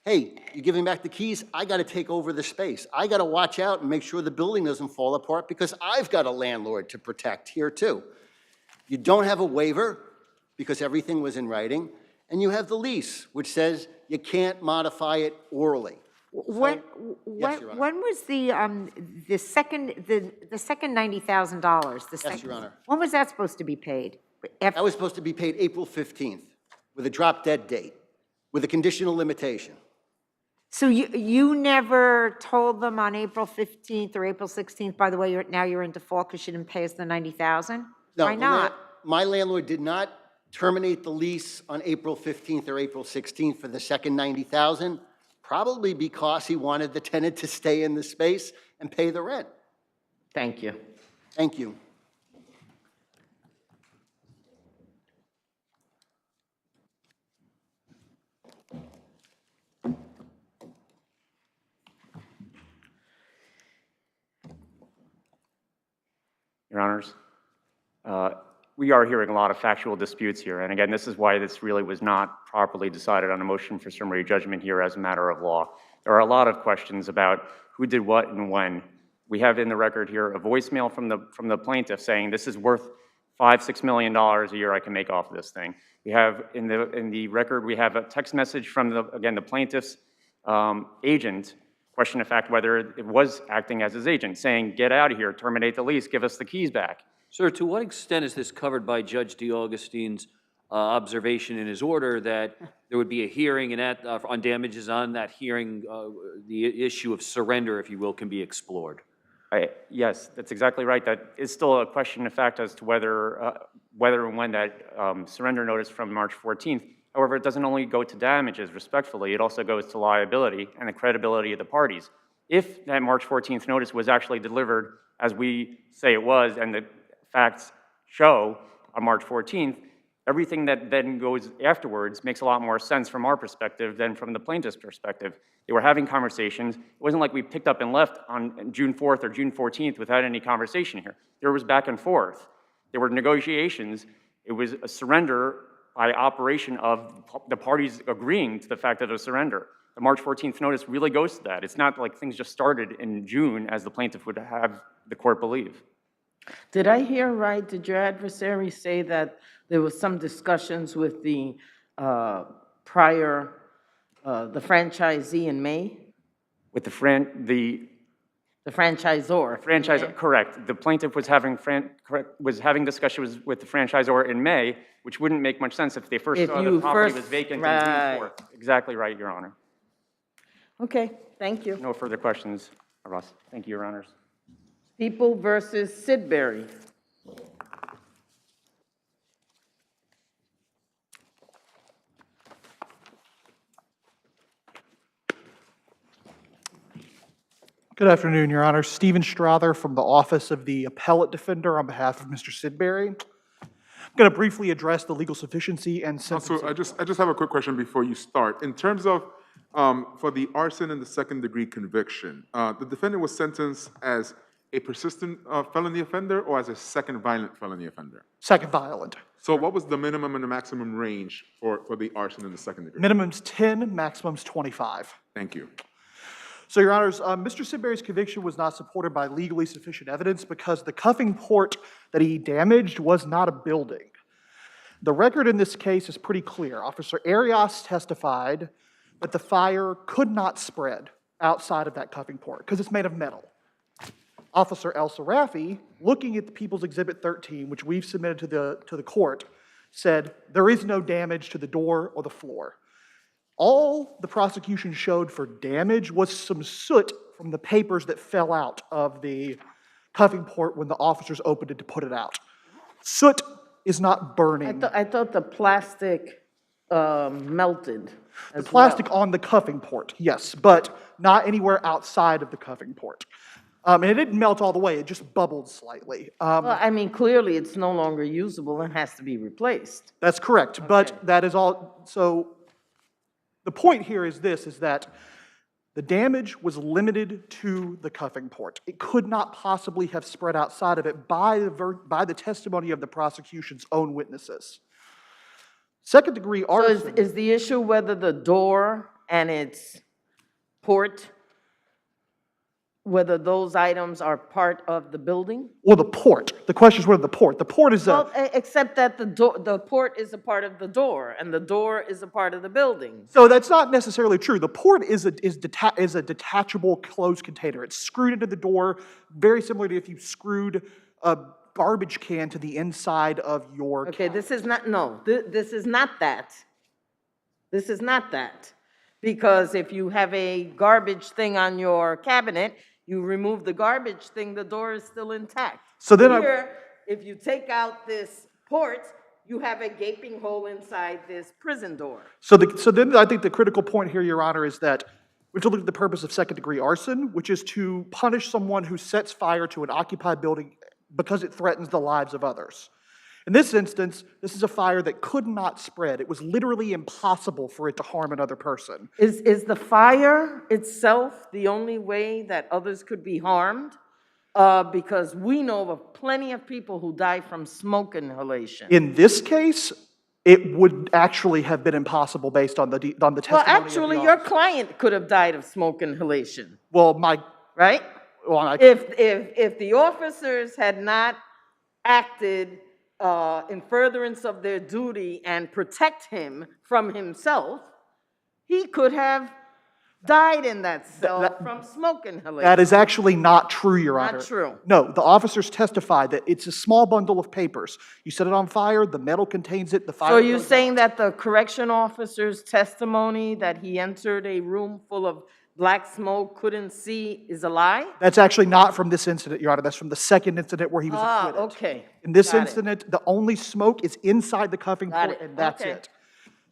hey, you're giving back the keys, I gotta take over the space. I gotta watch out and make sure the building doesn't fall apart because I've got a landlord to protect here too. You don't have a waiver because everything was in writing, and you have the lease, which says you can't modify it orally. When was the second $90,000? Yes, Your Honor. When was that supposed to be paid? That was supposed to be paid April 15th with a drop dead date, with a conditional limitation. So you never told them on April 15th or April 16th, by the way, now you're in default because you didn't pay us the $90,000? No, Why not? My landlord did not terminate the lease on April 15th or April 16th for the second $90,000, probably because he wanted the tenant to stay in the space and pay the rent. Thank you. Thank you. Your Honors, we are hearing a lot of factual disputes here, and again, this is why this really was not properly decided on a motion for summary judgment here as a matter of law. There are a lot of questions about who did what and when. We have in the record here a voicemail from the plaintiff saying this is worth $5-6 million a year I can make off of this thing. We have in the record, we have a text message from the plaintiff's agent, question of fact whether it was acting as his agent, saying, get out of here, terminate the lease, give us the keys back. Sir, to what extent is this covered by Judge DeAugustine's observation in his order that there would be a hearing and on damages on that hearing, the issue of surrender, if you will, can be explored? Yes, that's exactly right. That is still a question of fact as to whether and when that surrender notice from March 14th. However, it doesn't only go to damages, respectfully, it also goes to liability and the credibility of the parties. If that March 14th notice was actually delivered as we say it was, and the facts show on March 14th, everything that then goes afterwards makes a lot more sense from our perspective than from the plaintiff's perspective. They were having conversations. It wasn't like we picked up and left on June 4th or June 14th without any conversation here. There was back and forth. There were negotiations. It was a surrender by operation of the parties agreeing to the fact that it was surrender. The March 14th notice really goes to that. It's not like things just started in June as the plaintiff would have the court believe. Did I hear right? Did your adversary say that there was some discussions with the the franchisee in May? With the The franchisor. Franchisor, correct. The plaintiff was having discussions with the franchisor in May, which wouldn't make much sense if they first If saw the you property first- was vacant right. on June 4th. Exactly right, Your Honor. Okay, thank you. No further questions, Ross. Thank you, Your Honors. People versus Sidbury. Good afternoon, Your Honor. Stephen Strother from the Office of the Appellate Defender on behalf of Mr. Sidbury. I'm going to briefly address the legal sufficiency and sentencing. Also, I just have a quick question before you start. In terms of, for the arson and the second-degree conviction, the defendant was sentenced as a persistent felony offender or as a second violent felony offender? Second violent. So what was the minimum and the maximum range for the arson and the second degree? Minimum's 10, maximum's 25. Thank you. So, Your Honors, Mr. Sidbury's conviction was not supported by legally sufficient evidence because the cuffing port that he damaged was not a building. The record in this case is pretty clear. Officer Arias testified that the fire could not spread outside of that cuffing port because it's made of metal. Officer El Sarafi, looking at the People's Exhibit 13, which we've submitted to the court, said there is no damage to the door or the floor. All the prosecution showed for damage was some soot from the papers that fell out of the cuffing port when the officers opened it to put it out. Soot is not burning. I thought the plastic melted The as plastic well. on the cuffing port, yes, but not anywhere outside of the cuffing port. And it didn't melt all the way, it just bubbled slightly. Well, I mean, clearly it's no longer usable and has to be replaced. That's correct, but that is all, so the point here is this, is that the damage was limited to the cuffing port. It could not possibly have spread outside of it by the testimony of the prosecution's own witnesses. Second degree arson. So is the issue whether the door and its port, whether those items are part of the building? Or the port. The question is whether the port. The port is Well, except that the port is a part of the door, and the door is a part of the building. So that's not necessarily true. The port is a detachable closed container. It's screwed into the door, very similar to if you screwed a garbage can to the inside of your Okay, this is not, no, this is not that. This is not that. Because if you have a garbage thing on your cabinet, you remove the garbage thing, the door is still intact. So then Here, if you take out this port, you have a gaping hole inside this prison door. So then I think the critical point here, Your Honor, is that we have to look at the purpose of second-degree arson, which is to punish someone who sets fire to an occupied building because it threatens the lives of others. In this instance, this is a fire that could not spread. It was literally impossible for it to harm another person. Is the fire itself the only way that others could be harmed? Because we know of plenty of people who die from smoke inhalation. In this case, it would actually have been impossible based on the testimony Well, of the actually, your client could have died of smoke inhalation. Well, right? If the officers had not acted in furtherance of their duty and protect him from himself, he could have died in that cell from smoke inhalation. That is actually not true, Your Not Honor. true. No, the officers testified that it's a small bundle of papers. You set it on fire, the metal contains it, the fire So you're goes saying that the correction officer's testimony that he entered a room full of black smoke, couldn't see, is a lie? That's actually not from this incident, Your Honor. That's from the second incident where he was acquitted. Okay. In this Got it. incident, the only smoke is inside the cuffing Got port, it. and that's Okay. it.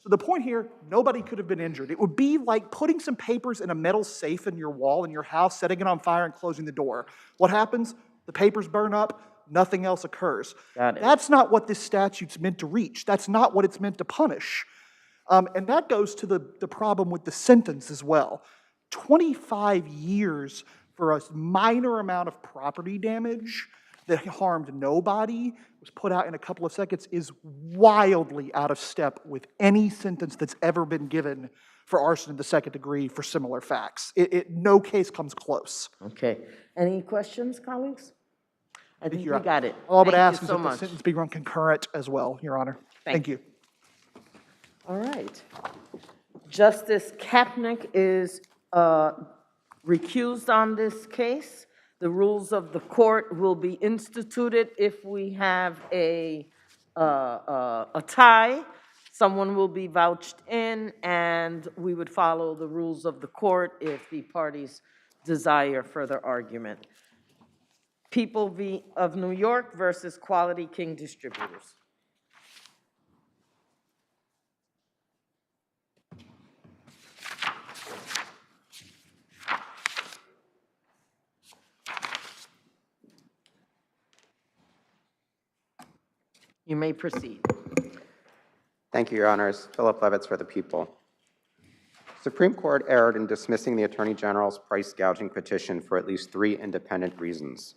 So the point here, nobody could have been injured. It would be like putting some papers in a metal safe in your wall in your house, setting it on fire and closing the door. What happens? The papers burn up, nothing else occurs. Got it. That's not what this statute's meant to reach. That's not what it's meant to punish. And that goes to the problem with the sentence as well. 25 years for a minor amount of property damage that harmed nobody, was put out in a couple of seconds, is wildly out of step with any sentence that's ever been given for arson in the second degree for similar facts. No case comes close. Okay. Any questions, colleagues? I think we You're- got it. All I would Thank ask you is so that the much. sentence be run concurrent as well, Your Honor. Thank you. All right. Justice Kapnick is recused on this case. The rules of the court will be instituted if we have a tie. Someone will be vouched in, and we would follow the rules of the court if the parties desire further argument. People of New York versus Quality King Distributors. You may proceed. Thank you, Your Honors. Philip Levitz for the people. Supreme Court erred in dismissing the Attorney General's price gouging petition for at least 3 independent reasons.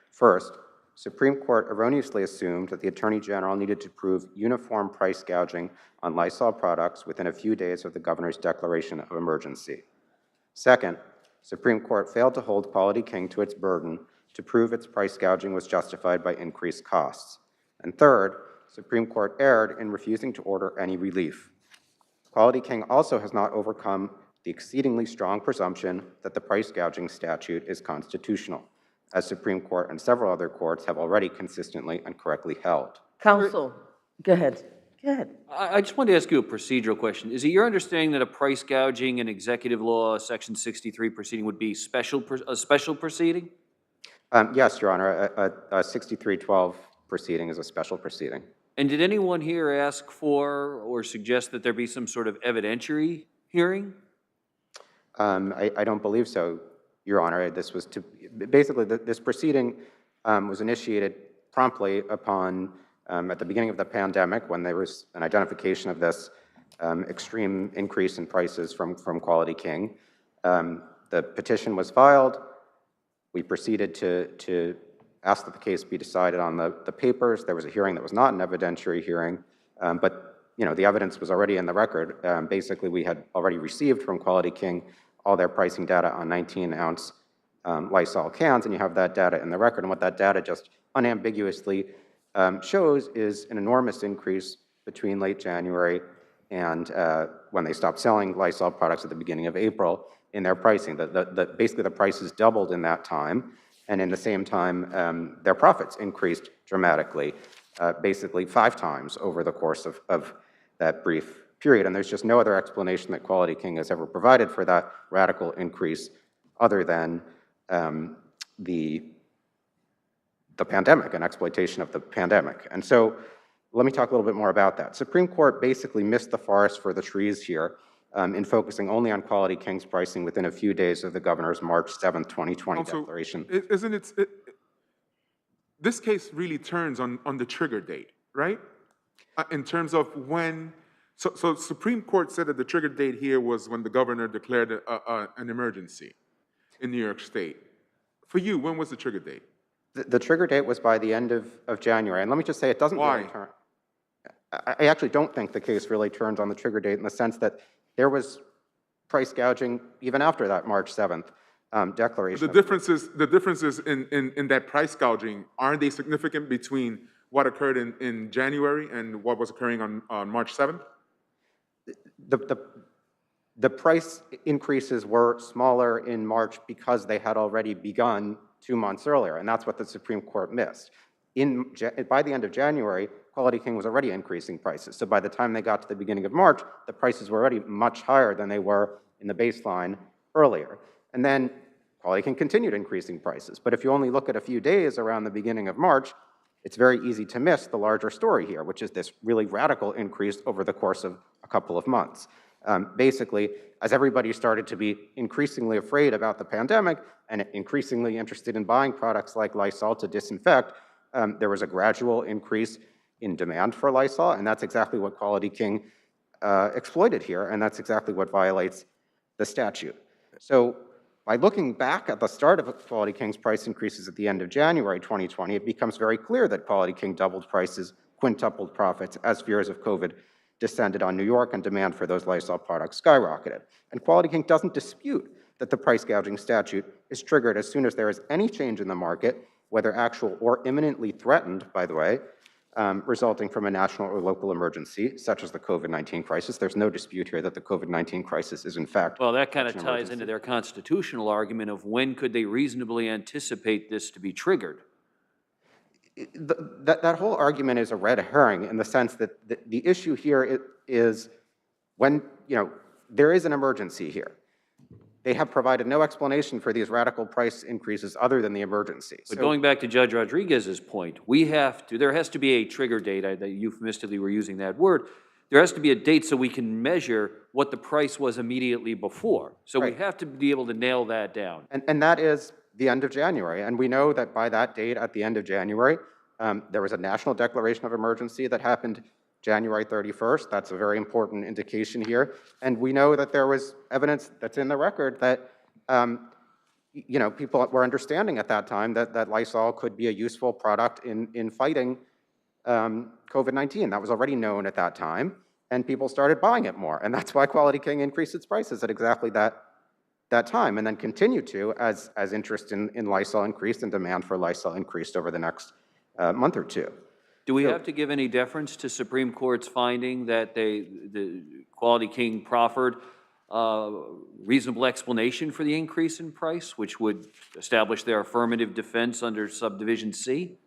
First, Supreme Court erroneously assumed that the Attorney General needed to prove uniform price gouging on Lysol products within a few days of the governor's declaration of emergency. Second, Supreme Court failed to hold Quality King to its burden to prove its price gouging was justified by increased costs. And third, Supreme Court erred in refusing to order any relief. Quality King also has not overcome the exceedingly strong presumption that the price gouging statute is constitutional, as Supreme Court and several other courts have already consistently and correctly held. Counsel, go ahead. Go ahead. I just wanted to ask you a procedural question. Is it your understanding that a price gouging and executive law section 63 proceeding would be a special proceeding? Yes, Your Honor, a 6312 proceeding is a special proceeding. And did anyone here ask for or suggest that there be some sort of evidentiary hearing? I don't believe so, Your Honor. This was basically this proceeding was initiated promptly upon at the beginning of the pandemic, when there was an identification of this extreme increase in prices from Quality King. The petition was filed. We proceeded to ask that the case be decided on the papers. There was a hearing that was not an evidentiary hearing, but the evidence was already in the record. Basically, we had already received from Quality King all their pricing data on 19-ounce Lysol cans, and you have that data in the record. And what that data just unambiguously shows is an enormous increase between late January and when they stopped selling Lysol products at the beginning of April in their pricing. Basically, the prices doubled in that time. And in the same time, their profits increased dramatically, basically 5 times over the course of that brief period. And there's just no other explanation that Quality King has ever provided for that radical increase other than the pandemic and exploitation of the pandemic. And so let me talk a little bit more about that. Supreme Court basically missed the forest for the trees here in focusing only on Quality King's pricing within a few days of the governor's March 7th, 2020 declaration. Isn't it, this case really turns on the trigger date, right? In terms of when, so Supreme Court said that the trigger date here was when the governor declared an emergency in New York State. For you, when was the trigger date? The trigger date was by the end of January. And let me just say, it doesn't really turn. I actually don't think the case really turns on the trigger date in the sense that there was price gouging even after that March 7th declaration. The differences in that price gouging, aren't they significant between what occurred in January and what was occurring on March 7th? The price increases were smaller in March because they had already begun 2 months earlier, and that's what the Supreme Court missed. By the end of January, Quality King was already increasing prices. So by the time they got to the beginning of March, the prices were already much higher than they were in the baseline earlier. And then Quality King continued increasing prices. But if you only look at a few days around the beginning of March, it's very easy to miss the larger story here, which is this really radical increase over the course of a couple of months. Basically, as everybody started to be increasingly afraid about the pandemic and increasingly interested in buying products like Lysol to disinfect, there was a gradual increase in demand for Lysol, and that's exactly what Quality King exploited here, and that's exactly what violates the statute. So by looking back at the start of Quality King's price increases at the end of January 2020, it becomes very clear that Quality King doubled prices, quintupled profits as fears of COVID descended on New York and demand for those Lysol products skyrocketed. And Quality King doesn't dispute that the price gouging statute is triggered as soon as there is any change in the market, whether actual or imminently threatened, by the way, resulting from a national or local emergency, such as the COVID-19 crisis. There's no dispute here that the COVID-19 crisis is in fact Well, that kind of such an ties emergency. into their constitutional argument of when could they reasonably anticipate this to be triggered. That whole argument is a red herring in the sense that the issue here is when, there is an emergency here. They have provided no explanation for these radical price increases other than the emergency. But going back to Judge Rodriguez's point, there has to be a trigger date, that euphemistically we're using that word, there has to be a date so we can measure what the price was immediately before. So we have to be able to nail that down. And that is the end of January. And we know that by that date, at the end of January, there was a national declaration of emergency that happened January 31st. That's a very important indication here. And we know that there was evidence that's in the record that, people were understanding at that time that Lysol could be a useful product in fighting COVID-19. That was already known at that time, and people started buying it more. And that's why Quality King increased its prices at exactly that time, and then continued to as interest in Lysol increased and demand for Lysol increased over the next month or two. Do we have to give any deference to Supreme Court's finding that the Quality King proffered reasonable explanation for the increase in price, which would establish their affirmative defense under subdivision C?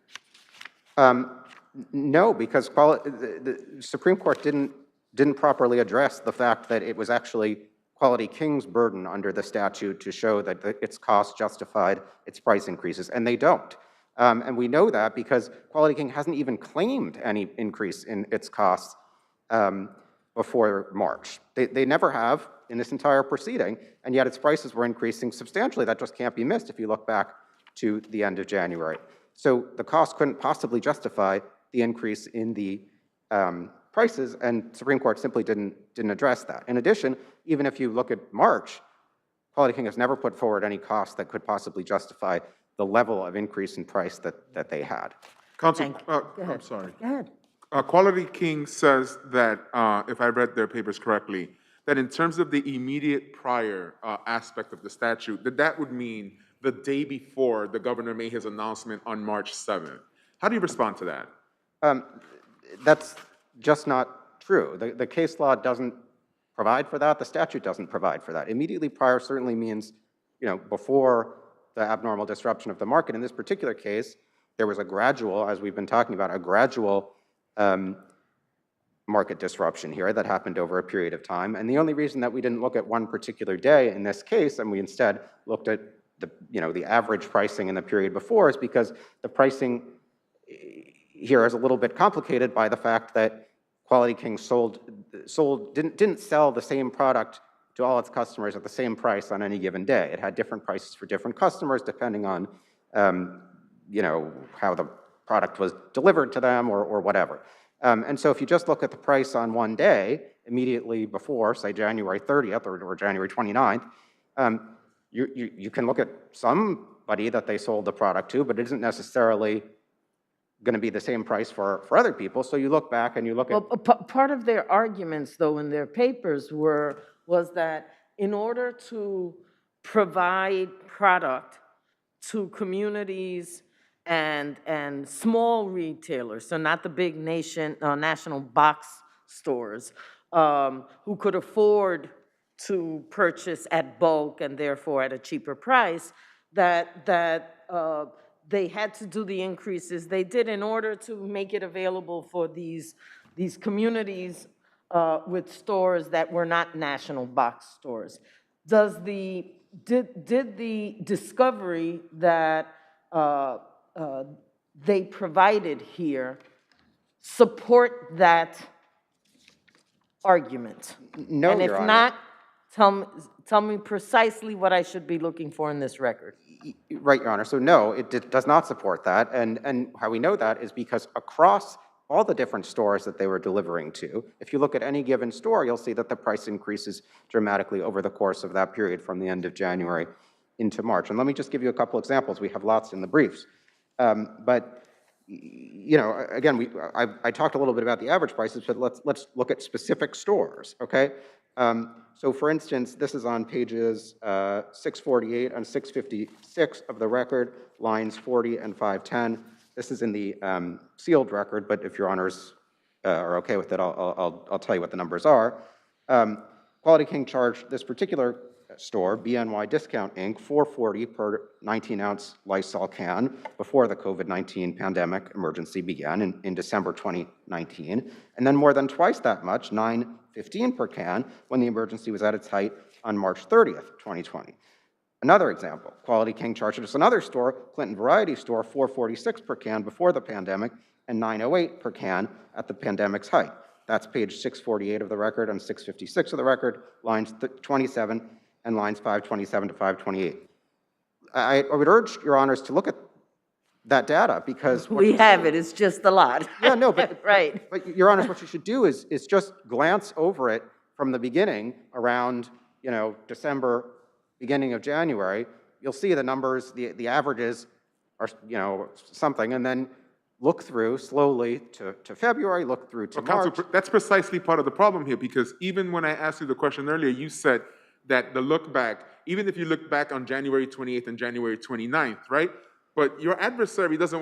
No, because the Supreme Court didn't properly address the fact that it was actually Quality King's burden under the statute to show that its costs justified its price increases, and they don't. And we know that because Quality King hasn't even claimed any increase in its costs before March. They never have in this entire proceeding, and yet its prices were increasing substantially. That just can't be missed if you look back to the end of January. So the cost couldn't possibly justify the increase in the prices, and Supreme Court simply didn't address that. In addition, even if you look at March, Quality King has never put forward any costs that could possibly justify the level of increase in price that they had. Counsel, Go I'm ahead. sorry. Go ahead. Quality King says that, if I read their papers correctly, that in terms of the immediate prior aspect of the statute, that would mean the day before the governor made his announcement on March 7th. How do you respond to that? That's just not true. The case law doesn't provide for that. The statute doesn't provide for that. Immediately prior certainly means, before the abnormal disruption of the market. In this particular case, there was a gradual, as we've been talking about, a gradual market disruption here that happened over a period of time. And the only reason that we didn't look at one particular day in this case, and we instead looked at the average pricing in the period before, is because the pricing here is a little bit complicated by the fact that Quality King didn't sell the same product to all its customers at the same price on any given day. It had different prices for different customers depending on, how the product was delivered to them or whatever. And so if you just look at the price on one day, immediately before, say January 30th or January 29th, you can look at somebody that they sold the product to, but it isn't necessarily going to be the same price for other people. So you look back and you look at... Well, part of their arguments, though, in their papers was that in order to provide product to communities and small retailers, so not the big national box stores, who could afford to purchase at bulk and therefore at a cheaper price, that they had to do the increases they did in order to make it available for these communities with stores that were not national box stores. Did the discovery that they provided here support that argument? No, and if Your Honor. not, tell me precisely what I should be looking for in this record. Right, Your Honor. So no, it does not support that. And how we know that is because across all the different stores that they were delivering to, if you look at any given store, you'll see that the price increases dramatically over the course of that period from the end of January into March. And let me just give you a couple examples. We have lots in the briefs. But, again, I talked a little bit about the average prices, but let's look at specific stores, okay? So for instance, this is on pages 648 and 656 of the record, lines 40 and 510. This is in the sealed record, but if your honors are okay with it, I'll tell you what the numbers are. Quality King charged this particular store, BNY Discount Inc., $4.40 per 19-ounce Lysol can before the COVID-19 pandemic emergency began in December 2019, and then more than twice that much, $9.15 per can, when the emergency was at its height on March 30th, 2020. Another example, Quality King charged us another store, Clinton Variety Store, $4.46 per can before the pandemic and $9.08 per can at the pandemic's height. That's page 648 of the record and 656 of the record, lines 27 and lines 527 to 528. I would urge your honors to look at that data because We have it, it's just a lot. yeah, no, but right. But your honors, what you should do is just glance over it from the beginning around December, beginning of January. You'll see the numbers, the averages are something, and then look through slowly to February, look through to March. Counsel, that's precisely part of the problem here, because even when I asked you the question earlier, you said that the look back, even if you look back on January 28th and January 29th, right? But your adversary doesn't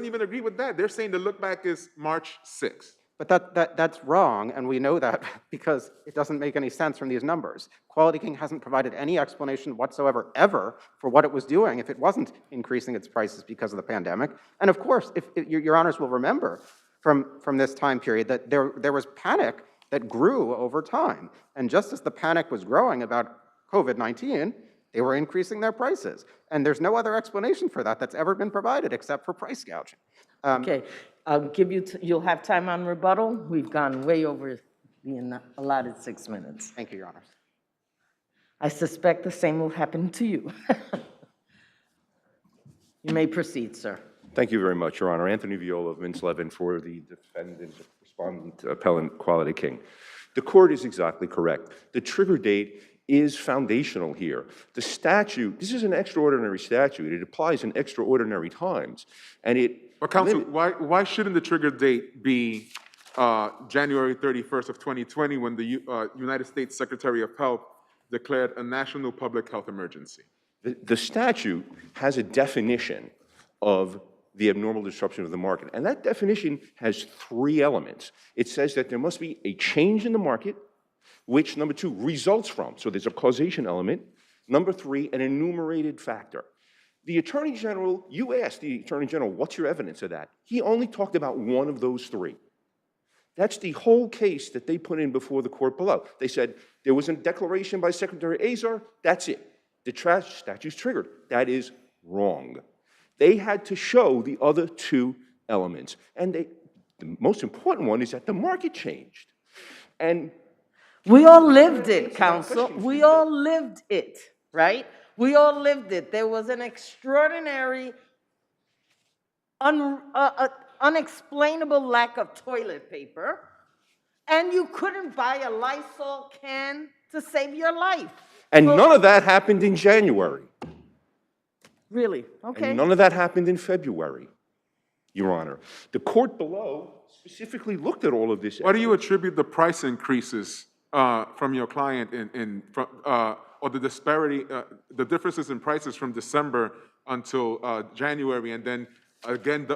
even agree with that. They're saying the look back is March 6th. But that's wrong, and we know that because it doesn't make any sense from these numbers. Quality King hasn't provided any explanation whatsoever, ever, for what it was doing if it wasn't increasing its prices because of the pandemic. And of course, if your honors will remember from this time period that there was panic that grew over time. And just as the panic was growing about COVID-19, they were increasing their prices. And there's no other explanation for that that's ever been provided except for price gouging. Okay, I'll give you, you'll have time on rebuttal. We've gone way over the allotted 6 minutes. Thank you, Your Honors. I suspect the same will happen to you. You may proceed, sir. Thank you very much, Your Honor. Anthony Viola of Mintz-Levin for the defendant, respondent, appellant Quality King. The court is exactly correct. The trigger date is foundational here. The statute, this is an extraordinary statute. It applies in extraordinary times, and it... But counsel, why shouldn't the trigger date be January 31st of 2020 when the United States Secretary of Health declared a national public health emergency? The statute has a definition of the abnormal disruption of the market, and that definition has 3 elements. It says that there must be a change in the market, which, number 2, results from, so there's a causation element. Number 3, an enumerated factor. The Attorney General, you asked the Attorney General, what's your evidence of that? He only talked about one of those 3. That's the whole case that they put in before the court below. They said there was a declaration by Secretary Azar, that's it. The statute's triggered. That is wrong. They had to show the other 2 elements. And the most important one is that the market changed. And we all lived it, counsel. We all lived it, right? We all lived it. There was an extraordinary, unexplainable lack of toilet paper, and you couldn't buy a Lysol can to save your life. And none of that happened in January. Really? Okay. And none of that happened in February, Your Honor. The court below specifically looked at all of this. Why do you attribute the price increases from your client or the disparity, the differences in prices from December until January, and then again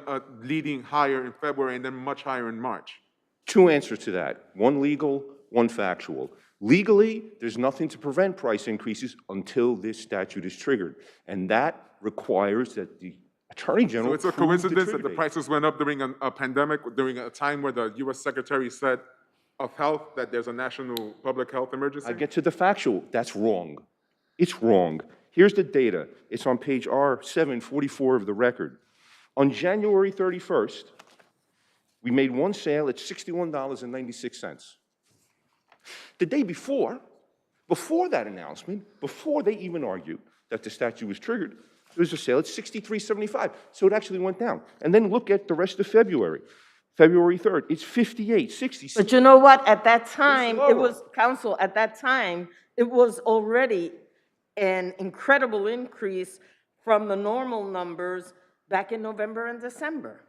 leading higher in February and then much higher in March? 2 answers to that, 1 legal, 1 factual. Legally, there's nothing to prevent price increases until this statute is triggered, and that requires that the Attorney General. So it's a coincidence that the prices went up during a pandemic, during a time where the U.S. Secretary said of Health that there's a national public health emergency? I get to the factual. That's wrong. It's wrong. Here's the data. It's on page R744 of the record. On January 31st, we made 1 sale at $61.96. The day before that announcement, before they even argued that the statute was triggered, there was a sale at $63.75. So it actually went down. And then look at the rest of February. February 3rd, it's 58, 66. But you know what? At that time, it was, counsel, at that time, it was already an incredible increase from the normal numbers back in November and December.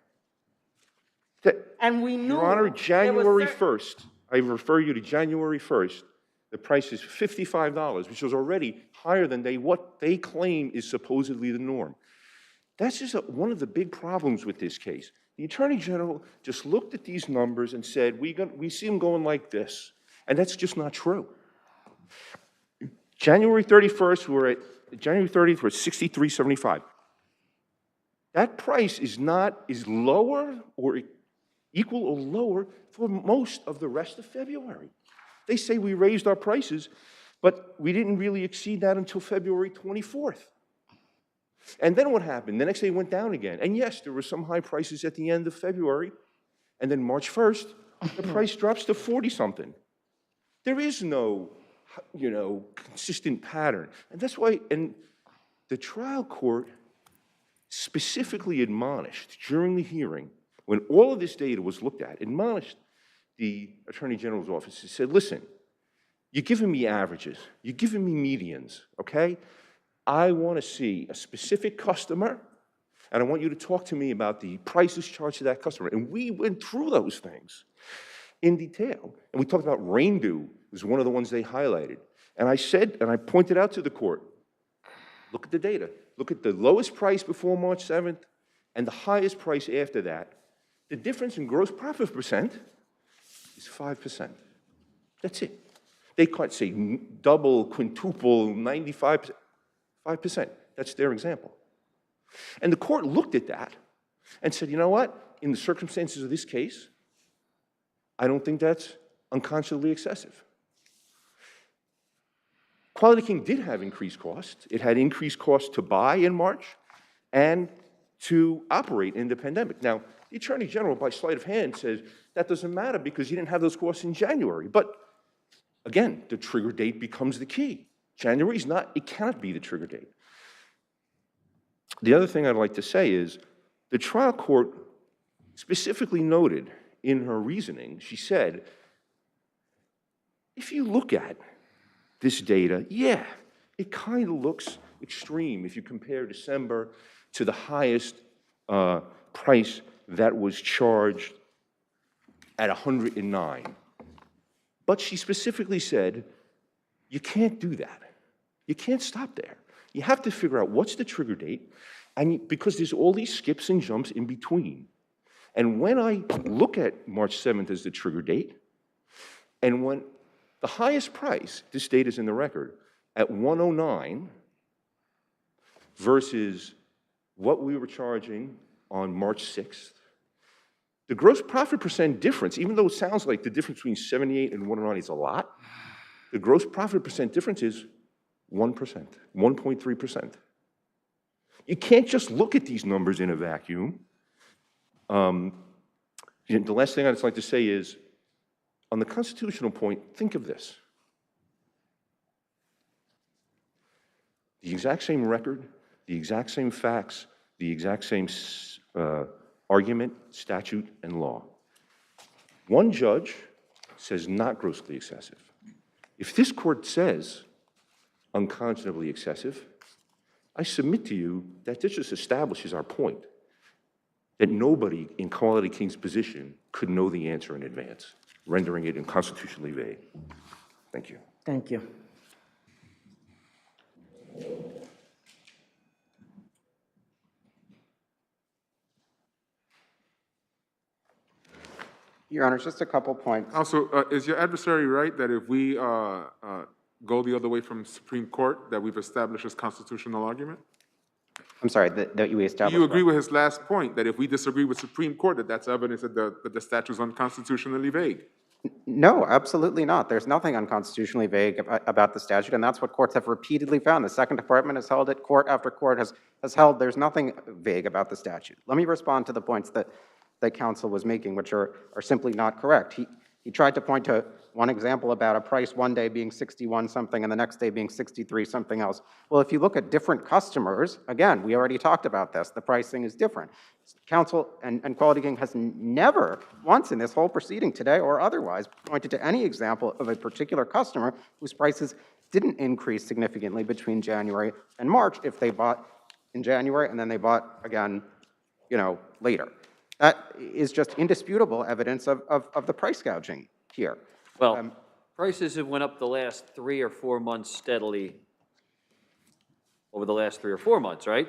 And we knew. Your Honor, January 1st, I refer you to January 1st, the price is $55, which was already higher than what they claim is supposedly the norm. That's just one of the big problems with this case. The Attorney General just looked at these numbers and said, we see them going like this. And that's just not true. January 30th, we're at 63.75. That price is lower or equal or lower for most of the rest of February. They say we raised our prices, but we didn't really exceed that until February 24th. And then what happened? The next day it went down again. And yes, there were some high prices at the end of February. And then March 1st, the price drops to 40-something. There is no, consistent pattern. And that's why, and the trial court specifically admonished during the hearing, when all of this data was looked at, admonished the Attorney General's office and said, listen, you're giving me averages, you're giving me medians, okay? I want to see a specific customer, and I want you to talk to me about the prices charged to that customer. And we went through those things in detail. And we talked about Raindew, was one of the ones they highlighted. And I said, and I pointed out to the court, look at the data. Look at the lowest price before March 7th and the highest price after that. The difference in gross profit percent is 5%. That's it. They can't say double, quintuple, 95%. 5%. That's their example. And the court looked at that and said, you know what? In the circumstances of this case, I don't think that's unconscionably excessive. Quality King did have increased costs. It had increased costs to buy in March and to operate in the pandemic. Now, the Attorney General, by sleight of hand, says that doesn't matter because you didn't have those costs in January. But again, the trigger date becomes the key. January is not, it cannot be the trigger date. The other thing I'd like to say is the trial court specifically noted in her reasoning, she said, if you look at this data, yeah, it kind of looks extreme if you compare December to the highest price that was charged at 109. But she specifically said, you can't do that. You can't stop there. You have to figure out what's the trigger date, and because there's all these skips and jumps in between. And when I look at March 7th as the trigger date, and when the highest price, this data is in the record, at 109 versus what we were charging on March 6th, the gross profit percent difference, even though it sounds like the difference between 78 and 109 is a lot, the gross profit percent difference is 1%, 1.3%. You can't just look at these numbers in a vacuum. The last thing I'd like to say is, on the constitutional point, think of this. The exact same record, the exact same facts, the exact same argument, statute, and law. One judge says not grossly excessive. If this court says unconscionably excessive, I submit to you that this just establishes our point, that nobody in Quality King's position could know the answer in advance, rendering it unconstitutionally vague. Thank you. Thank you. Your Honor, just a couple points. Also, is your adversary right that if we go the other way from Supreme Court, that we've established this constitutional argument? I'm sorry, that you established. Do you agree with his last point, that if we disagree with Supreme Court, that that's evidence that the statute is unconstitutionally vague? No, absolutely not. There's nothing unconstitutionally vague about the statute, and that's what courts have repeatedly found. The Second Department has held it, court after court has held there's nothing vague about the statute. Let me respond to the points that counsel was making, which are simply not correct. He tried to point to one example about a price one day being 61 something and the next day being 63 something else. Well, if you look at different customers, again, we already talked about this, the pricing is different. Counsel and Quality King has never once in this whole proceeding today or otherwise pointed to any example of a particular customer whose prices didn't increase significantly between January and March if they bought in January and then they bought again, later. That is just indisputable evidence of the price gouging here. Well, prices have went up the last 3 or 4 months steadily over the last 3 or 4 months, right?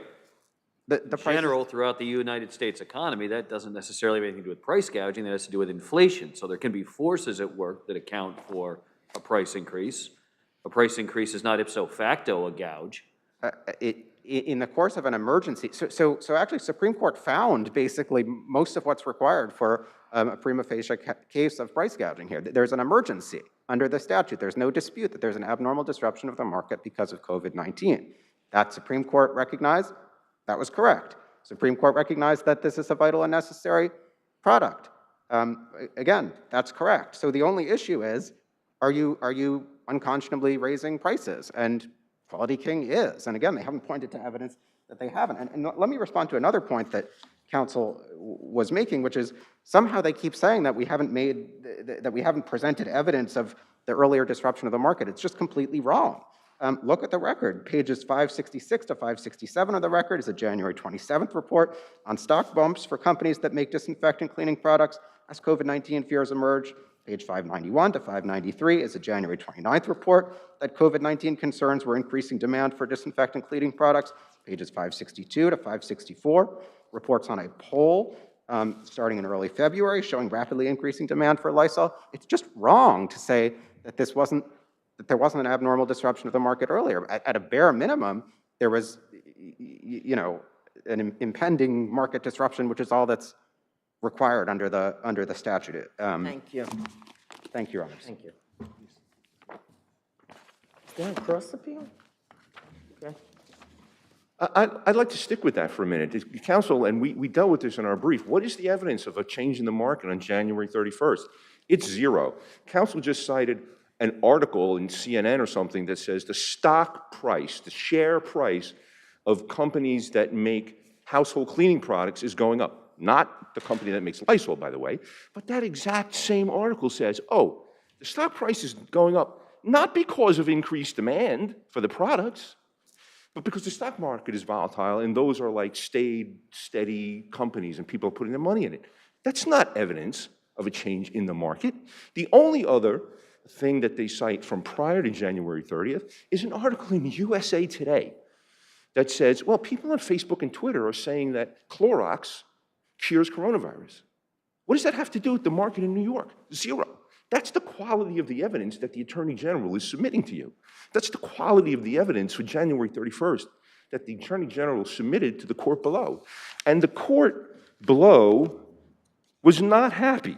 The In prices- general, throughout the United States economy, that doesn't necessarily have anything to do with price gouging, that has to do with inflation. So there can be forces at work that account for a price increase. A price increase is not ipso facto a gouge. In the course of an emergency, so actually Supreme Court found basically most of what's required for a prima facie case of price gouging here. There's an emergency under the statute. There's no dispute that there's an abnormal disruption of the market because of COVID-19. That Supreme Court recognized, that was correct. Supreme Court recognized that this is a vital and necessary product. Again, that's correct. So the only issue is, are you unconscionably raising prices? And Quality King is. And again, they haven't pointed to evidence that they haven't. And let me respond to another point that counsel was making, which is somehow they keep saying that we haven't presented evidence of the earlier disruption of the market. It's just completely wrong. Look at the record. Pages 566 to 567 of the record is a January 27th report on stock bumps for companies that make disinfectant cleaning products as COVID-19 fears emerge. Page 591 to 593 is a January 29th report that COVID-19 concerns were increasing demand for disinfectant cleaning products. Pages 562 to 564, reports on a poll starting in early February showing rapidly increasing demand for Lysol. It's just wrong to say that there wasn't an abnormal disruption of the market earlier. At a bare minimum, there was, an impending market disruption, which is all that's required under the statute. Thank you. Thank you, Your Honors. Thank you. Is there a cross appeal? Okay. I'd like to stick with that for a minute. Counsel, and we dealt with this in our brief, what is the evidence of a change in the market on January 31st? It's zero. Counsel just cited an article in CNN or something that says the stock price, the share price of companies that make household cleaning products is going up. Not the company that makes Lysol, by the way, but that exact same article says, oh, the stock price is going up not because of increased demand for the products, but because the stock market is volatile and those are like steady companies and people are putting their money in it. That's not evidence of a change in the market. The only other thing that they cite from prior to January 30th is an article in USA Today that says, well, people on Facebook and Twitter are saying that Clorox cures coronavirus. What does that have to do with the market in New York? Zero. That's the quality of the evidence that the Attorney General is submitting to you. That's the quality of the evidence for January 31st that the Attorney General submitted to the court below. And the court below was not happy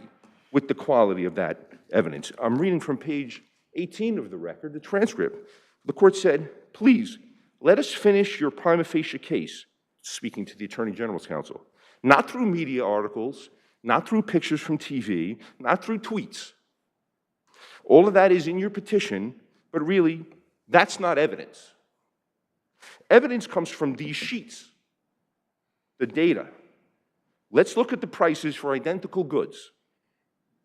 with the quality of that evidence. I'm reading from page 18 of the record, the transcript. The court said, please, let us finish your prima facie case, speaking to the Attorney General's counsel. Not through media articles, not through pictures from TV, not through tweets. All of that is in your petition, but really, that's not evidence. Evidence comes from these sheets, the data. Let's look at the prices for identical goods.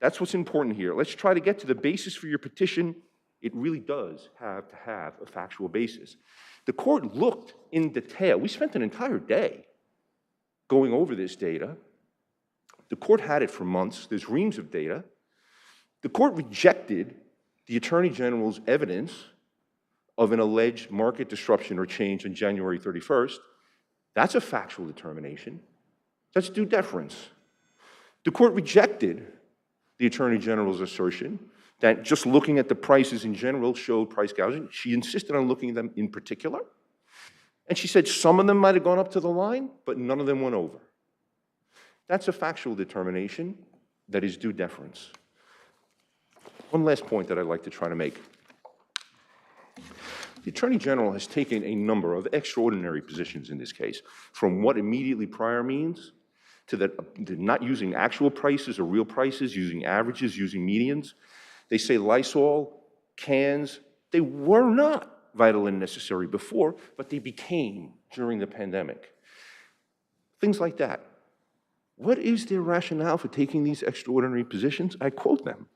That's what's important here. Let's try to get to the basis for your petition. It really does have to have a factual basis. The court looked in detail. We spent an entire day going over this data. The court had it for months. There's reams of data. The court rejected the Attorney General's evidence of an alleged market disruption or change on January 31st. That's a factual determination. That's due deference. The court rejected the Attorney General's assertion that just looking at the prices in general showed price gouging. She insisted on looking at them in particular. And she said some of them might have gone up to the line, but none of them went over. That's a factual determination that is due deference. One last point that I'd like to try to make. The Attorney General has taken a number of extraordinary positions in this case, from what immediately prior means to not using actual prices or real prices, using averages, using medians. They say Lysol, cans, they were not vital and necessary before, but they became during the pandemic. Things like that. What is their rationale for taking these extraordinary positions? I quote them.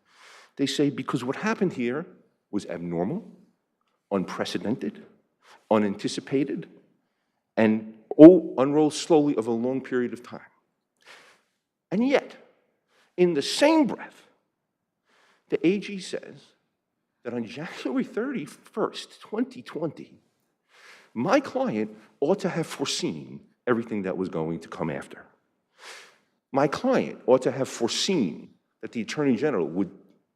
They say, because what happened here was abnormal, unprecedented, unanticipated, and unrolled slowly over a long period of time. And yet, in the same breath, the AG says that on January 31st, 2020, my client ought to have foreseen everything that was going to come after. My client ought to have foreseen that the Attorney General would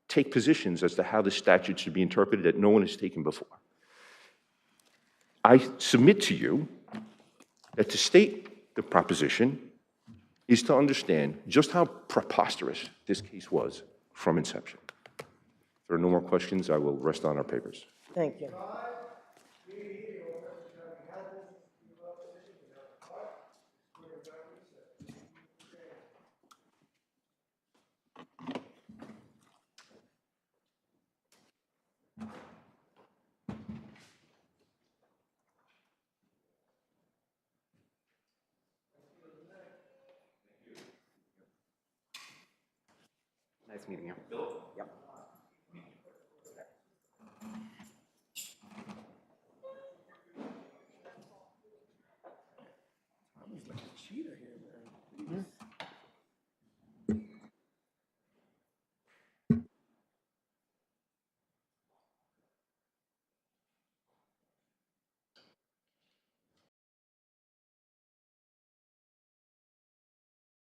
take positions as to how the statute should be interpreted that no one has taken before. I submit to you that to state the proposition is to understand just how preposterous this case was from inception. If there are no more questions, I will rest on our papers. Thank you. Nice meeting you. Yep. I was like a cheater here.